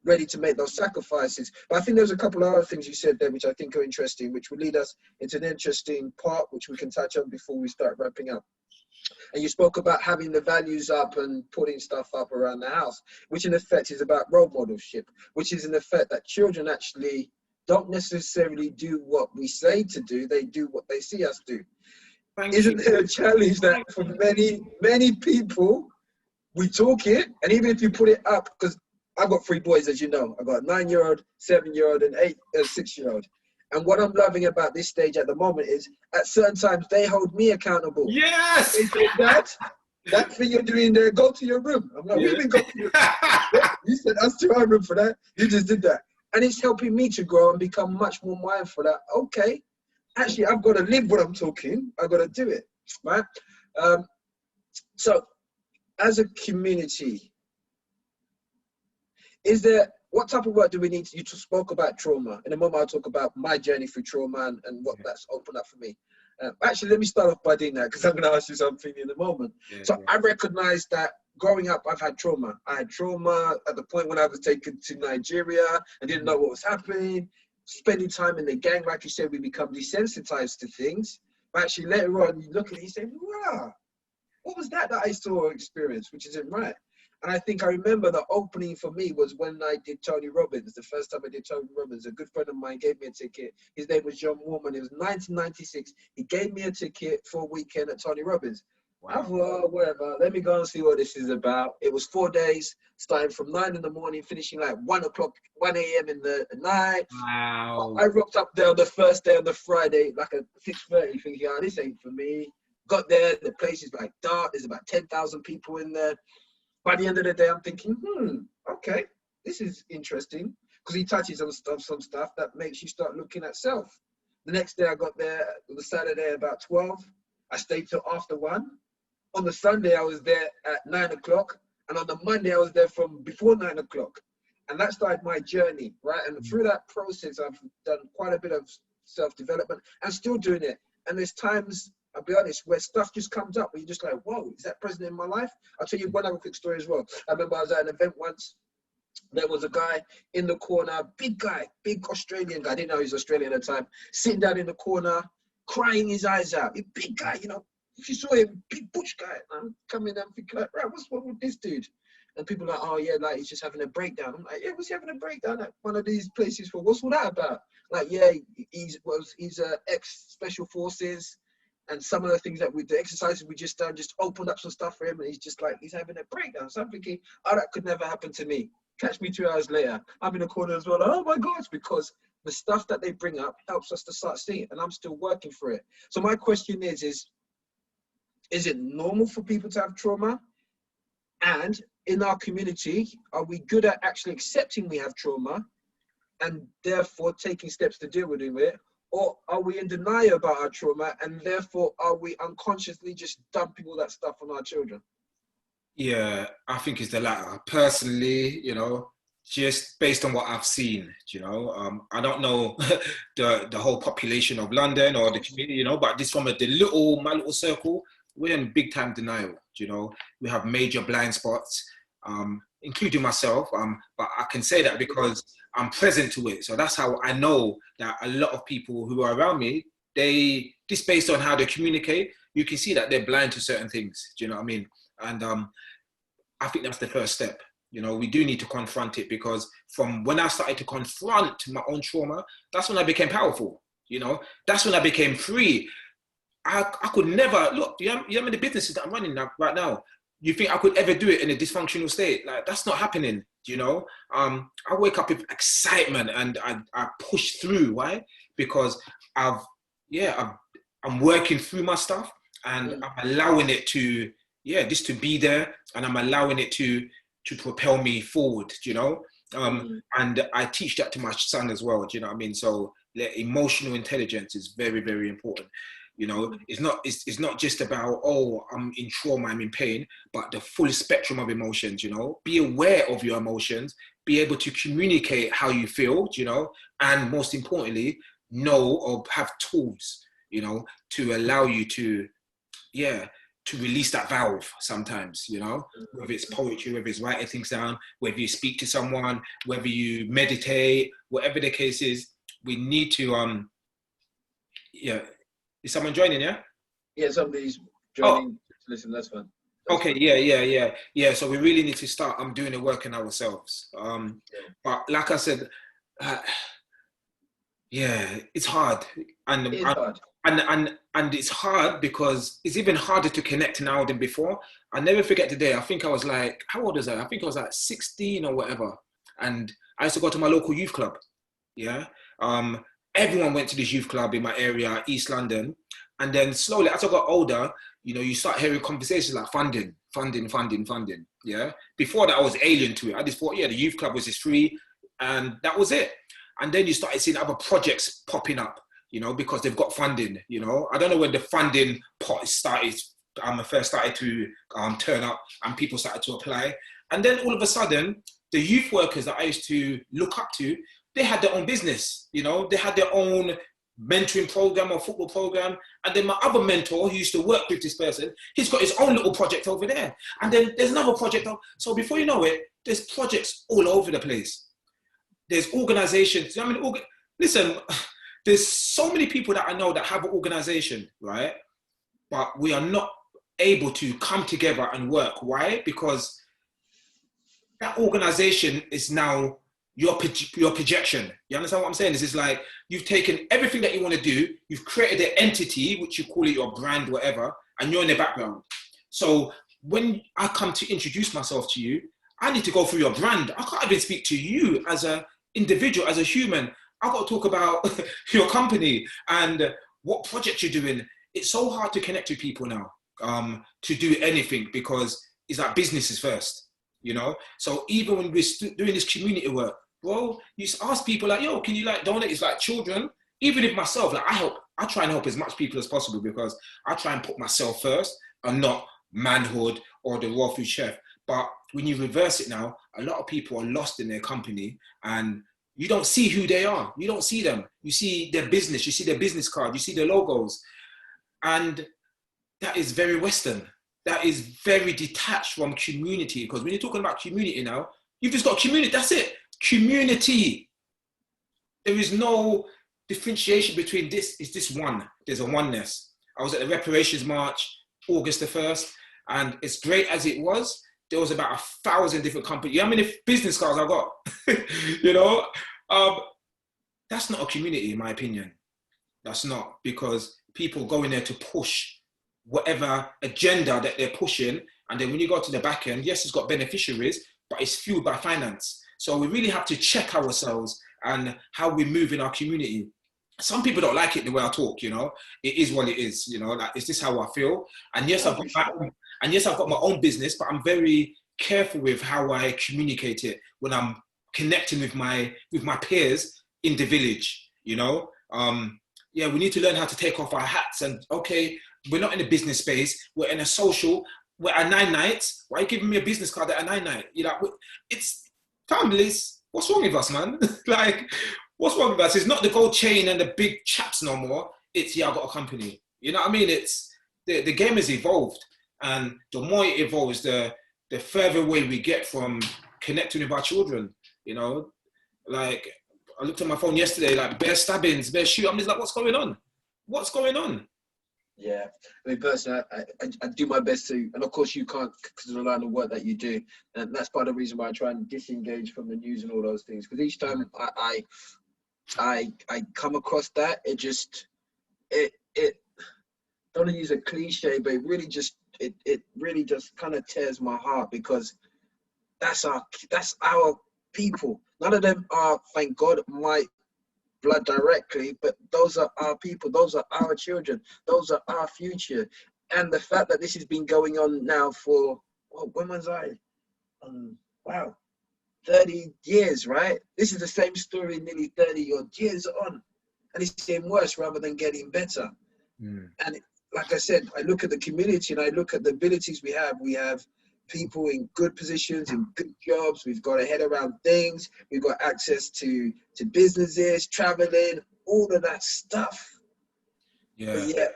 Speaker 1: ready to make those sacrifices? But I think there's a couple of other things you said there which I think are interesting, which will lead us into an interesting part which we can touch on before we start wrapping up. And you spoke about having the values up and putting stuff up around the house, which in effect is about role modelship, which is in effect that children actually don't necessarily do what we say to do, they do what they see us do. Isn't there a challenge that for many people, we talk it, and even if you put it up, because I've got 3 boys, as you know, I've got a 9-year-old, 7-year-old, and 6-year-old. And what I'm loving about this stage at the moment is, at certain times, they hold me accountable.
Speaker 2: Yes!
Speaker 1: They say, Dad, that thing you're doing there, go to your room. I'm like, what do you mean go to your room? You said us to our room for that. You just did that. And it's helping me to grow and become much more mindful that, okay, actually, I've got to live what I'm talking. I've got to do it, right? So as a community, what type of work do we need to, you spoke about trauma. In a moment, I'll talk about my journey through trauma and what that's opened up for me. Actually, let me start off by doing that, because I'm going to ask you something in a moment. I recognize that growing up, I've had trauma. I had trauma at the point when I was taken to Nigeria. I didn't know what was happening. Spending time in the gang, like you said, we become desensitized to things. But actually, later on, you look at it, you say, wow, what was that I saw or experienced, which isn't right? And I think I remember the opening for me was when I did Tony Robbins. The first time I did Tony Robbins, a good friend of mine gave me a ticket. His name was John Warman. It was 1996. He gave me a ticket for a weekend at Tony Robbins. I thought, oh, whatever, let me go and see what this is about. It was 4 days, starting from 9 in the morning, finishing like 1 a.m. in the night.
Speaker 2: Wow.
Speaker 1: I rocked up there on the first day on the Friday, like at 6:30, thinking, oh, this ain't for me. Got there, the place is like dark, there's about 10,000 people in there. By the end of the day, I'm thinking, okay, this is interesting. Because he touches on some stuff that makes you start looking at self. The next day I got there, on the Saturday about 12. I stayed till after 1. On the Sunday, I was there at 9 o'clock. And on the Monday, I was there from before 9 o'clock. And that started my journey, right? And through that process, I've done quite a bit of self-development and still doing it. And there's times, I'll be honest, where stuff just comes up where you're just like, whoa, is that present in my life? I'll tell you one other quick story as well. I remember I was at an event once. There was a guy in the corner, big guy, big Australian guy. I didn't know he was Australian at the time. Sitting down in the corner, crying his eyes out. A big guy, you know. If you saw him, big butch guy. I'm coming and thinking, like, right, what's wrong with this dude? And people are like, oh yeah, like he's just having a breakdown. I'm like, yeah, was he having a breakdown at one of these places for? What's all that about? Like, yeah, he's ex-special forces, and some of the things that the exercises we just done just opened up some stuff for him, and he's just like, he's having a breakdown. So I'm thinking, oh, that could never happen to me. Catch me 2 hours later, I'm in the corner as well. Oh my gosh, because the stuff that they bring up helps us to start seeing, and I'm still working for it. So my question is it normal for people to have trauma? And in our community, are we good at actually accepting we have trauma and therefore taking steps to deal with it? Or are we in denial about our trauma and therefore are we unconsciously just dumping all that stuff on our children?
Speaker 2: Yeah, I think it's the latter. Personally, just based on what I've seen, I don't know the whole population of London or the community, but just from my little circle, we're in big time denial. We have major blind spots, including myself. But I can say that because I'm present to it. So that's how I know that a lot of people who are around me, just based on how they communicate, you can see that they're blind to certain things. Do you know what I mean? And I think that's the first step. We do need to confront it, because from when I started to confront my own trauma, that's when I became powerful. That's when I became free. I could never, look, you know the businesses that I'm running right now, you think I could ever do it in a dysfunctional state? Like, that's not happening, I wake up with excitement and I push through. Why? Because I'm working through my stuff, and I'm allowing it to, just to be there, and I'm allowing it to propel me forward, and I teach that to my son as well, do you know what I mean? So the emotional intelligence is very, very important. It's not just about, oh, I'm in trauma, I'm in pain, but the full spectrum of emotions, be aware of your emotions, be able to communicate how you feel, and most importantly, know or have tools, to allow you to release that valve sometimes, whether it's poetry, whether it's writing things down, whether you speak to someone, whether you meditate, whatever the case is, we need to, Is someone joining, yeah?
Speaker 1: Yeah, somebody's joining. Oh. Listen, that's fine.
Speaker 2: Okay, yeah. So we really need to start doing the work on ourselves. But like I said, it's hard. And
Speaker 1: it's hard.
Speaker 2: And it's hard because it's even harder to connect now than before. I never forget the day. I think I was like, how old was I? I think I was like 16 or whatever. And I used to go to my local youth club. Yeah. Everyone went to this youth club in my area, East London. And then slowly, as I got older, you start hearing conversations like funding. Yeah. Before that, I was alien to it. I just thought, the youth club was just free, and that was it. And then you started seeing other projects popping up, because they've got funding. I don't know when the funding pot started. First started to turn up, and people started to apply. And then all of a sudden, the youth workers that I used to look up to, they had their own business, they had their own mentoring program or football program. And then my other mentor who used to work with this person, he's got his own little project over there. And then there's another project. So before you know it, there's projects all over the place. There's organizations. Listen, there's so many people that I know that have an organization, right? But we are not able to come together and work. Why? Because that organization is now your projection. You understand what I'm saying? This is like, you've taken everything that you want to do, you've created an entity, which you call it your brand, whatever, and you're in the background. So when I come to introduce myself to you, I need to go through your brand. I can't even speak to you as an individual, as a human. I've got to talk about your company and what project you're doing. It's so hard to connect with people now, to do anything, because it's like business is first, you know? So even when we're doing this community work, bro, you ask people like, yo, can you like donate? It's like children. Even if myself, like I try and help as much people as possible, because I try and put myself first and not Manhood or the Raw Food Chef. But when you reverse it now, a lot of people are lost in their company and you don't see who they are. You don't see them. You see their business, you see their business card, you see their logos. And that is very Western. That is very detached from community. Because when you're talking about community now, you've just got community, that's it. Community. There is no differentiation between this, is this one. There's a oneness. I was at the Reparations March, August the 1st, and as great as it was, there was about 1,000 different companies. You know how many business cards I got? You know, that's not a community, in my opinion. That's not, because people go in there to push whatever agenda that they're pushing. And then when you go to the back end, yes, it's got beneficiaries, but it's fueled by finance. So we really have to check ourselves and how we move in our community. Some people don't like it the way I talk, you know. It is what it is, you know. Like, is this how I feel? And yes, I've got my own business, but I'm very careful with how I communicate it when I'm connecting with my peers in the village, you know. Yeah, we need to learn how to take off our hats. And okay, we're not in a business space. We're in a social. We're at 9 nights. Why are you giving me a business card at a 9 night? You know, it's families. What's wrong with us, man? Like, what's wrong with us? It's not the gold chain and the big chaps no more. It's, yeah, I've got a company. You know what I mean? It's the game has evolved, and the more it evolves, the further away we get from connecting with our children. You know, like I looked at my phone yesterday, like bare stabbings, bare shoot. I'm just like, what's going on? What's going on?
Speaker 1: Yeah, I mean, personally, I do my best to, and of course you can't because of the line of work that you do, and that's part of the reason why I try and disengage from the news and all those things. Because each time I come across that, it don't want to use a cliche, but it really just kind of tears my heart, because that's our people. None of them are, thank God, my blood directly, but those are our people, those are our children, those are our future. And the fact that this has been going on now for, well, when was I? Wow, 30 years, right? This is the same story nearly 30 odd years on, and it's getting worse rather than getting better. And like I said, I look at the community and I look at the abilities we have. We have people in good positions, in good jobs. We've got a head around things. We've got access to businesses, traveling, all of that stuff.
Speaker 2: Yeah.
Speaker 1: But yeah.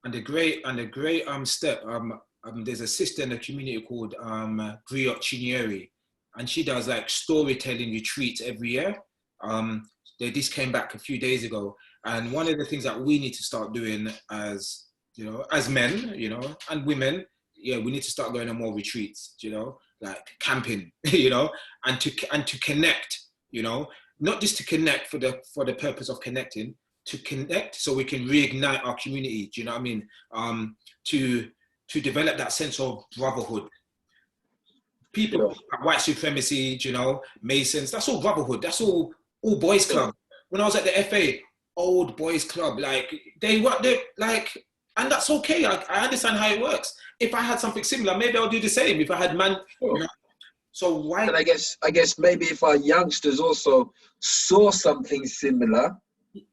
Speaker 2: And the great step. There's a sister in the community called Griot Chinieri, and she does like storytelling retreats every year. This came back a few days ago, and one of the things that we need to start doing as, you know, as men, you know, and women, yeah, we need to start going on more retreats, you know, like camping, you know, and to connect, you know, not just to connect for the purpose of connecting, to connect so we can reignite our community. Do you know what I mean? To develop that sense of brotherhood. People, like white supremacy, you know, Masons, that's all brotherhood. That's all boys club. When I was at the FA, old boys club, like they like, and that's okay. I understand how it works. If I had something similar, maybe I'll do the same. If I had you know, so why?
Speaker 1: And I guess maybe if our youngsters also saw something similar,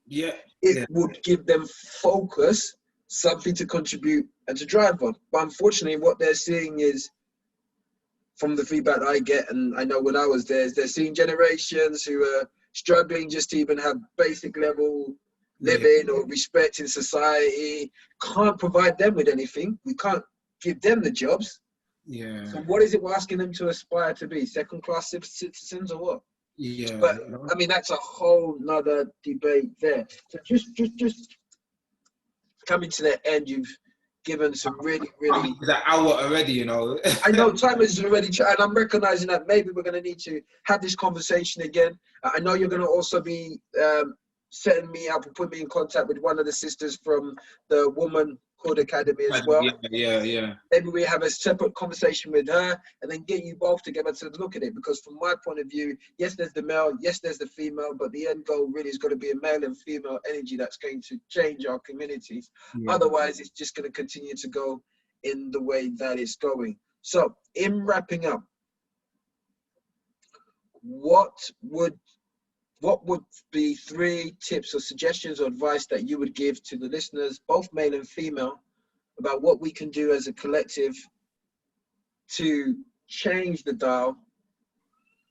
Speaker 1: it would give them focus, something to contribute and to drive on. But unfortunately, what they're seeing is, from the feedback I get, and I know when I was there, is they're seeing generations who are struggling just to even have basic level living or respect in society. Can't provide them with anything. We can't give them the jobs.
Speaker 2: Yeah.
Speaker 1: So what is it we're asking them to aspire to be? Second-class citizens or what?
Speaker 2: Yeah.
Speaker 1: But I mean, that's a whole nother debate there. So just coming to the end, you've given some really
Speaker 2: it's an hour already, you know.
Speaker 1: I know time is already, and I'm recognizing that maybe we're going to need to have this conversation again. I know you're going to also be setting me up and put me in contact with one of the sisters from the woman Manhood Academy as well.
Speaker 2: Yeah.
Speaker 1: Maybe we have a separate conversation with her and then get you both together to look at it. Because from my point of view, yes, there's the male, yes, there's the female, but the end goal really is going to be a male and female energy that's going to change our communities.
Speaker 2: Yeah.
Speaker 1: Otherwise, it's just going to continue to go in the way that it's going. So in wrapping up, what would be 3 tips or suggestions or advice that you would give to the listeners, both male and female, about what we can do as a collective to change the dial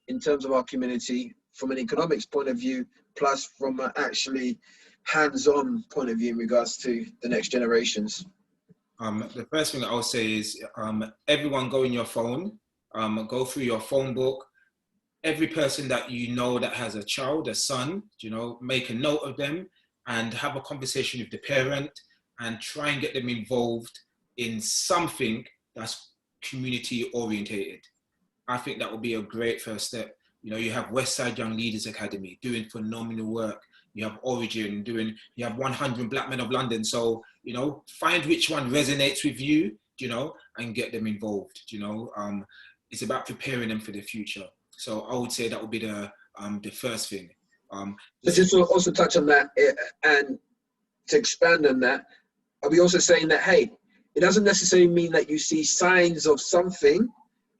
Speaker 1: in terms of our community from an economics point of view, plus from an actually hands-on point of view in regards to the next generations?
Speaker 2: The first thing that I'll say is everyone go in your phone, go through your phone book. Every person that you know that has a child, a son, you know, make a note of them and have a conversation with the parent and try and get them involved in something that's community orientated. I think that would be a great first step. You know, you have Westside Young Leaders Academy doing phenomenal work. You have Origin you have 100 Black Men of London. So, you know, find which one resonates with you, you know, and get them involved, you know. It's about preparing them for the future. So I would say that would be the first thing.
Speaker 1: So just to also touch on that and to expand on that, are we also saying that, hey, it doesn't necessarily mean that you see signs of something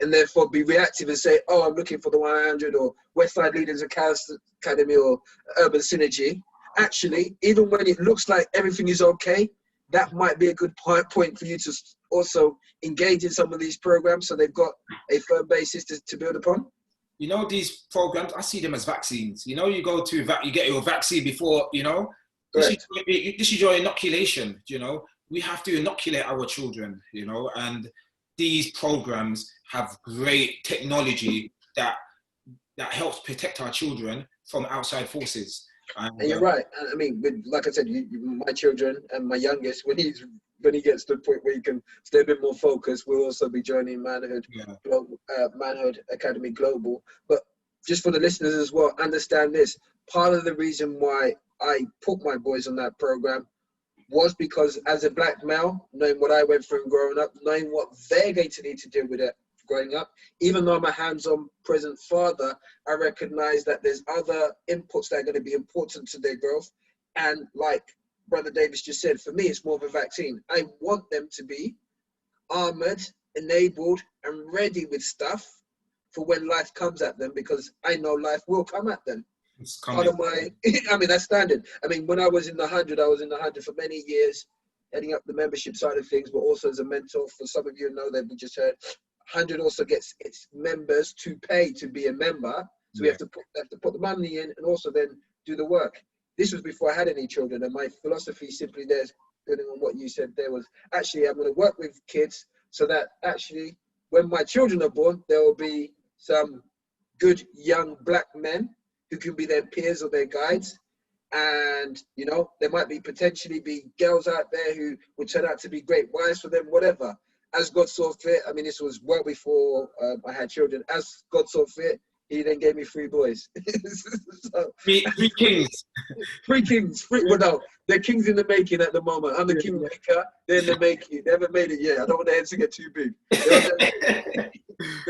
Speaker 1: and therefore be reactive and say, oh, I'm looking for the 100 or Westside Leaders Academy or Urban Synergy. Actually, even when it looks like everything is okay, that might be a good point for you to also engage in some of these programs so they've got a firm basis to build upon.
Speaker 2: You know, these programs, I see them as vaccines. You know, you go to, you get your vaccine before, you know, this is your inoculation, you know. We have to inoculate our children, you know, and these programs have great technology that helps protect our children from outside forces.
Speaker 1: And you're right. I mean, like I said, my children and my youngest, when he gets to the point where he can stay a bit more focused, we'll also be joining Manhood Academy Global. But just for the listeners as well, understand this. Part of the reason why I put my boys on that program was because as a Black male, knowing what I went through growing up, knowing what they're going to need to deal with it growing up, even though I'm a hands-on present father, I recognize that there's other inputs that are going to be important to their growth. And like Brother Davis just said, for me, it's more of a vaccine. I want them to be armored, enabled, and ready with stuff for when life comes at them, because I know life will come at them. Part of my, I mean, that's standard. I mean, when I was in the 100, I was in the 100 for many years, heading up the membership side of things, but also as a mentor. For some of you know that we just heard, 100 also gets its members to pay to be a member. So we have to put the money in and also then do the work. This was before I had any children, and my philosophy simply there, building on what you said there, was actually I'm going to work with kids so that actually when my children are born, there will be some good young Black men who can be their peers or their guides. And, you know, there might be potentially be girls out there who would turn out to be great wives for them, whatever. As God saw fit, I mean, this was well before I had children. As God saw fit, he then gave me 3 boys. So,
Speaker 2: three kings.
Speaker 1: 3 kings. Well, no, they're kings in the making at the moment. I'm the kingmaker. They're in the making. They haven't made it yet. I don't want their heads to get too big.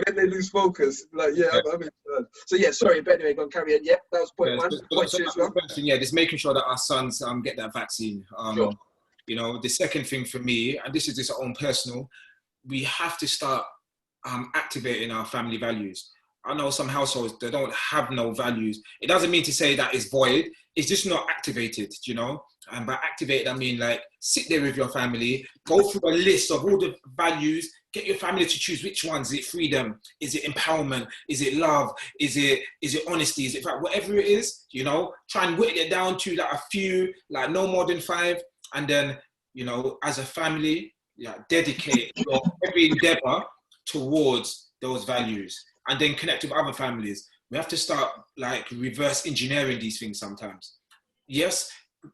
Speaker 1: Then they lose focus. Like, I'm in charge. So yeah, sorry, but anyway, go on, carry on. Yeah, that was point 1. Point 2 as well.
Speaker 2: Yeah, just making sure that our sons get that vaccine.
Speaker 1: Sure.
Speaker 2: You know, the second thing for me, and this is just our own personal, we have to start activating our family values. I know some households, they don't have no values. It doesn't mean to say that it's void. It's just not activated, you know? And by activated, I mean like sit there with your family, go through a list of all the values, get your family to choose which ones. Is it freedom? Is it empowerment? Is it love? Is it honesty? Is it whatever it is, you know? Try and whittle it down to like a few, like no more than 5. And then, you know, as a family, dedicate your every endeavor towards those values. And then connect with other families. We have to start like reverse engineering these things sometimes. Yes,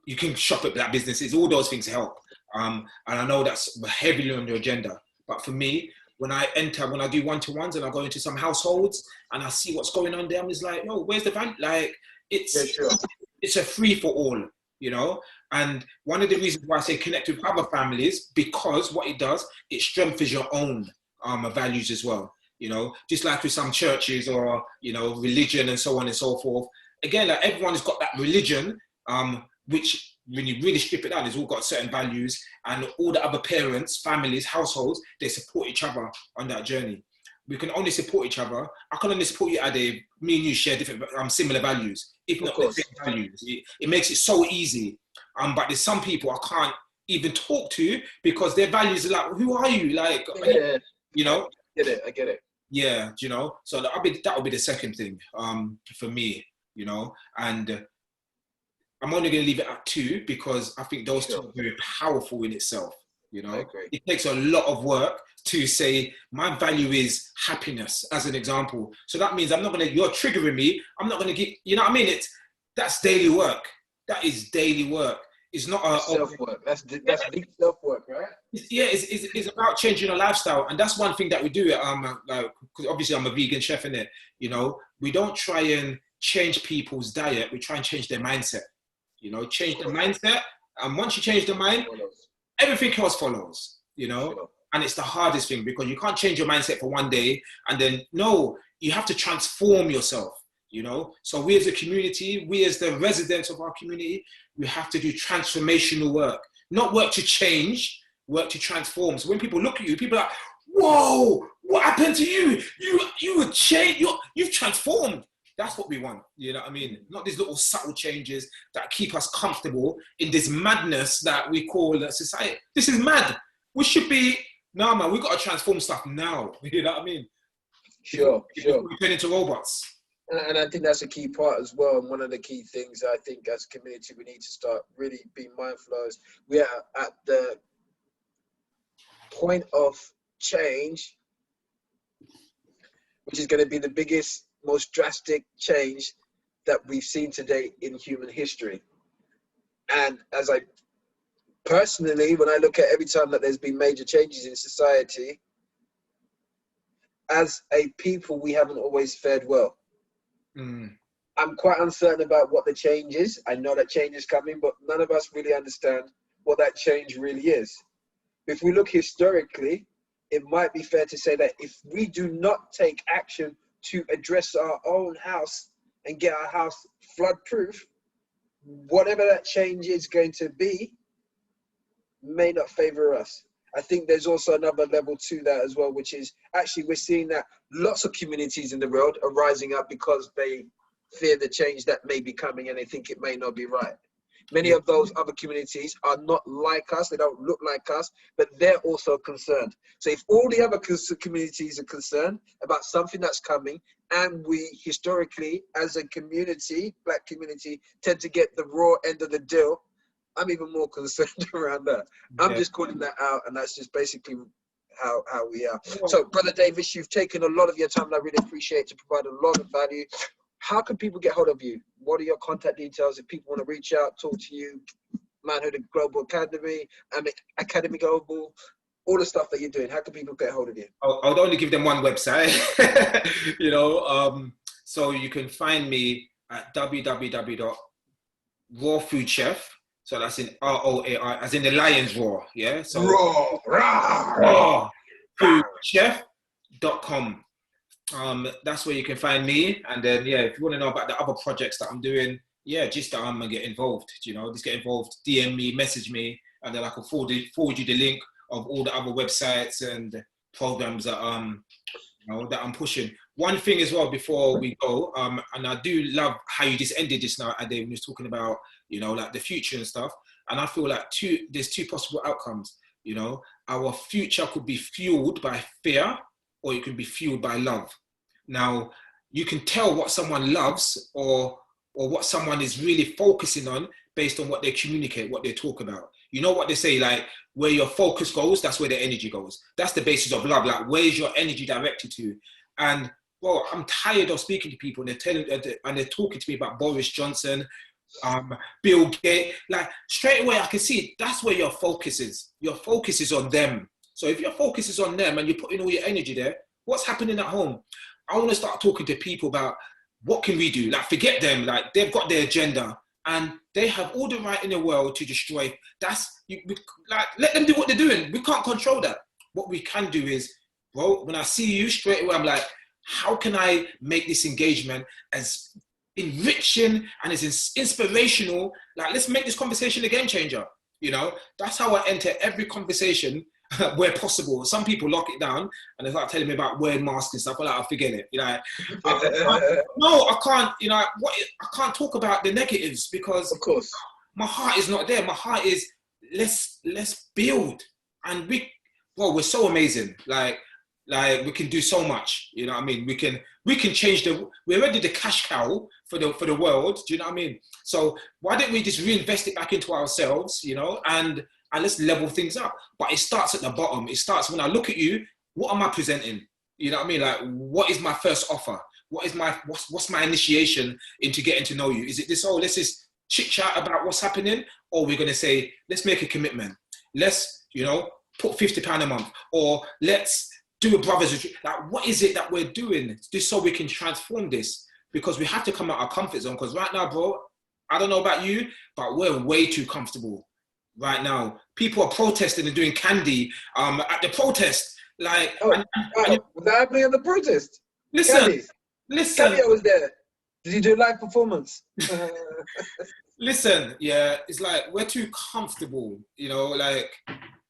Speaker 2: you can shop at Black businesses, all those things help. And I know that's heavily on the agenda. But for me, when I do one-to-ones and I go into some households and I see what's going on there, I'm just like, yo, where's the value? Like, it's a free for all. you know. And one of the reasons why I say connect with other families, because what it does, it strengthens your own values as well, you know, just like with some churches or, you know, religion and so on and so forth. Again, like everyone has got that religion, which when you really strip it down, it's all got certain values, and all the other parents, families, households, they support each other on that journey. We can only support each other. I can only support you, Ade. Me and you share different, similar values, if not the same values. It makes it so easy. But there's some people I can't even talk to because their values are like, who are you? Like,
Speaker 1: yeah.
Speaker 2: You know?
Speaker 1: I get it.
Speaker 2: Yeah, you know? So that would be the second thing for me, you know? And I'm only going to leave it at 2 because I think those 2 are very powerful in itself, you know? It takes a lot of work to say, my value is happiness, as an example. So that means you're triggering me, I'm not going to give, you know what I mean? That's daily work. That is daily work. It's not
Speaker 1: self-work. That's deep self-work, right?
Speaker 2: It's about changing your lifestyle. And that's one thing that we do, because obviously I'm a vegan chef, innit? You know, we don't try and change people's diet, we try and change their mindset. You know, change the mindset. And once you change the mind, everything else follows, you know? And it's the hardest thing because you can't change your mindset for one day and then, no, you have to transform yourself, you know? So we as a community, we as the residents of our community, we have to do transformational work, not work to change, work to transform. So when people look at you, people are like, whoa, what happened to you? You were changed, you've transformed. That's what we want, you know what I mean? Not these little subtle changes that keep us comfortable in this madness that we call society. This is mad. We should be, no man, we've got to transform stuff now, you know what I mean?
Speaker 1: Sure.
Speaker 2: We turn into robots.
Speaker 1: And I think that's a key part as well. And one of the key things I think as a community we need to start really being mindful of is we are at the point of change, which is going to be the biggest, most drastic change that we've seen today in human history. And as I personally, when I look at every time that there's been major changes in society, as a people, we haven't always fared well. I'm quite uncertain about what the change is. I know that change is coming, but none of us really understand what that change really is. If we look historically, it might be fair to say that if we do not take action to address our own house and get our house flood proof, whatever that change is going to be may not favor us. I think there's also another level to that as well, which is actually we're seeing that lots of communities in the world are rising up because they fear the change that may be coming and they think it may not be right. Many of those other communities are not like us, they don't look like us, but they're also concerned. So if all the other communities are concerned about something that's coming, and we historically, as a community, Black community, tend to get the raw end of the deal, I'm even more concerned around that. I'm just calling that out, and that's just basically how we are. So, Brother Davis, you've taken a lot of your time, and I really appreciate to provide a lot of value. How can people get hold of you? What are your contact details if people want to reach out, talk to you? Manhood Global Academy, Academy Global, all the stuff that you're doing. How can people get hold of you?
Speaker 2: I would only give them one website, you know. So you can find me at www.rawfoodchef. So that's in ROAR, as in the lion's roar, yeah? So raw foodchef.com. That's where you can find me. And then, yeah, if you want to know about the other projects that I'm doing, yeah, just get involved, you know, just get involved, DM me, message me, and then I can forward you the link of all the other websites and programs that, you know, that I'm pushing. One thing as well before we go, and I do love how you just ended this now, Ade, when you was talking about, you know, like the future and stuff. And I feel like there's 2 possible outcomes, you know. Our future could be fueled by fear, or it can be fueled by love. Now, you can tell what someone loves or what someone is really focusing on based on what they communicate, what they talk about. You know what they say, like, where your focus goes, that's where the energy goes. That's the basis of love. Like, where's your energy directed to? And, well, I'm tired of speaking to people and they're talking to me about Boris Johnson, Bill Gates. Like, straight away, I can see that's where your focus is. Your focus is on them. So if your focus is on them and you're putting all your energy there, what's happening at home? I want to start talking to people about what can we do? Like, forget them. Like, they've got their agenda and they have all the right in the world to destroy. Like, let them do what they're doing. We can't control that. What we can do is, bro, when I see you straight away, I'm like, how can I make this engagement as enriching and as inspirational? Like, let's make this conversation a game changer. You know, that's how I enter every conversation where possible. Some people lock it down and they start telling me about wearing masks and stuff. I'm like, I'll forget it. You know, I can't. You know, I can't talk about the negatives because,
Speaker 1: of course,
Speaker 2: my heart is not there. My heart is let's build, and we're so amazing. Like we can do so much. You know what I mean? We can change we're already the cash cow for the world. Do you know what I mean? So why don't we just reinvest it back into ourselves? You know, and let's level things up. But it starts at the bottom. It starts when I look at you. What am I presenting? You know what I mean? Like, what is my first offer? What's my initiation into getting to know you? Is it this? Oh, let's just chit chat about what's happening, or we're gonna say, let's make a commitment. Let's, you know, put £50 a month, or let's do a brothers retreat. Like, what is it that we're doing just so we can transform this? Because we have to come out our comfort zone. Because right now, bro, I don't know about you, but we're way too comfortable. Right now, people are protesting and doing candy at the protest. Like,
Speaker 1: was that happening at the protest?
Speaker 2: Listen.
Speaker 1: Candy, I was there. Did you do a live performance?
Speaker 2: Listen, yeah, it's like we're too comfortable, you know, like,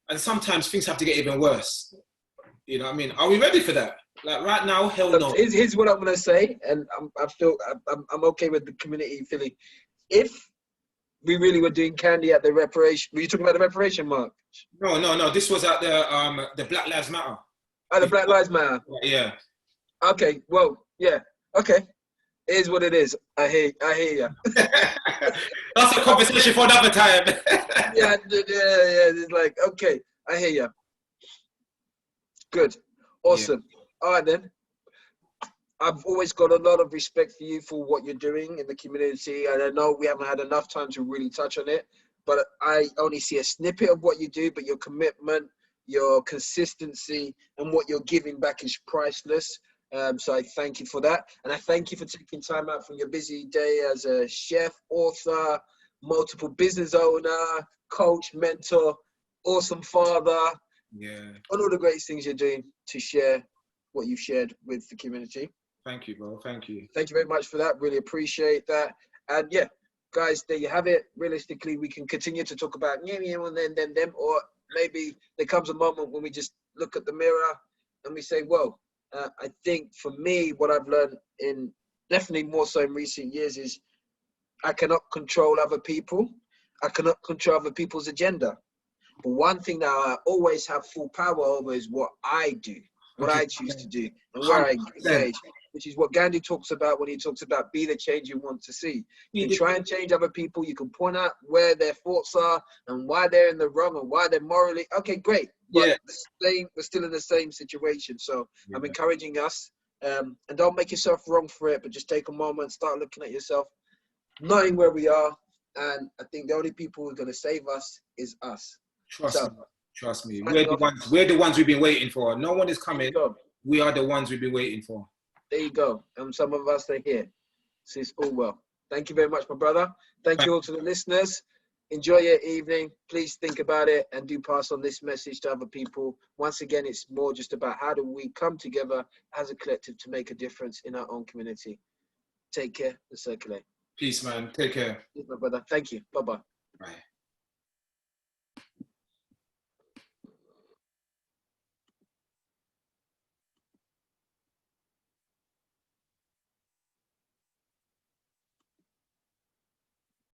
Speaker 2: and sometimes things have to get even worse. You know what I mean? Are we ready for that? Like right now, hell no.
Speaker 1: Here's what I'm gonna say, and I'm okay with the community feeling. If we really were doing candy at the reparation. Were you talking about the reparation march?
Speaker 2: No. This was at the Black Lives Matter.
Speaker 1: Oh, the Black Lives Matter.
Speaker 2: Yeah.
Speaker 1: Okay. Well, yeah. Okay. It is what it is. I hear you.
Speaker 2: That's a conversation for another time.
Speaker 1: yeah. It's like, okay, I hear you. Good. Awesome. Yeah. All right then. I've always got a lot of respect for you for what you're doing in the community. And I know we haven't had enough time to really touch on it, but I only see a snippet of what you do, but your commitment, your consistency, and what you're giving back is priceless. So I thank you for that. And I thank you for taking time out from your busy day as a chef, author, multiple business owner, coach, mentor, awesome father.
Speaker 2: Yeah.
Speaker 1: And all the great things you're doing to share what you've shared with the community.
Speaker 2: Thank you, bro. Thank you.
Speaker 1: Thank you very much for that. Really appreciate that. And yeah, guys, there you have it. Realistically, we can continue to talk about and then them, or maybe there comes a moment when we just look at the mirror and we say, well, I think for me, what I've learned in definitely more so in recent years is I cannot control other people. I cannot control other people's agenda. But one thing that I always have full power over is what I do, what I choose to do, and where I engage, which is what Gandhi talks about when he talks about be the change you want to see. You can try and change other people. You can point out where their thoughts are and why they're in the wrong and why they're morally, okay, great. But we're still in the same situation. So I'm encouraging us, and don't make yourself wrong for it, but just take a moment, start looking at yourself, knowing where we are. And I think the only people who are going to save us is us.
Speaker 2: Trust me. We're the ones we've been waiting for. No one is coming. We are the ones we've been waiting for.
Speaker 1: There you go. And some of us are here. So it's all well. Thank you very much, my brother. Thank you all to the listeners. Enjoy your evening. Please think about it and do pass on this message to other people. Once again, it's more just about how do we come together as a collective to make a difference in our own community. Take care and circulate.
Speaker 2: Peace, man. Take care.
Speaker 1: Peace, my brother. Thank you. Bye-bye.
Speaker 2: Bye.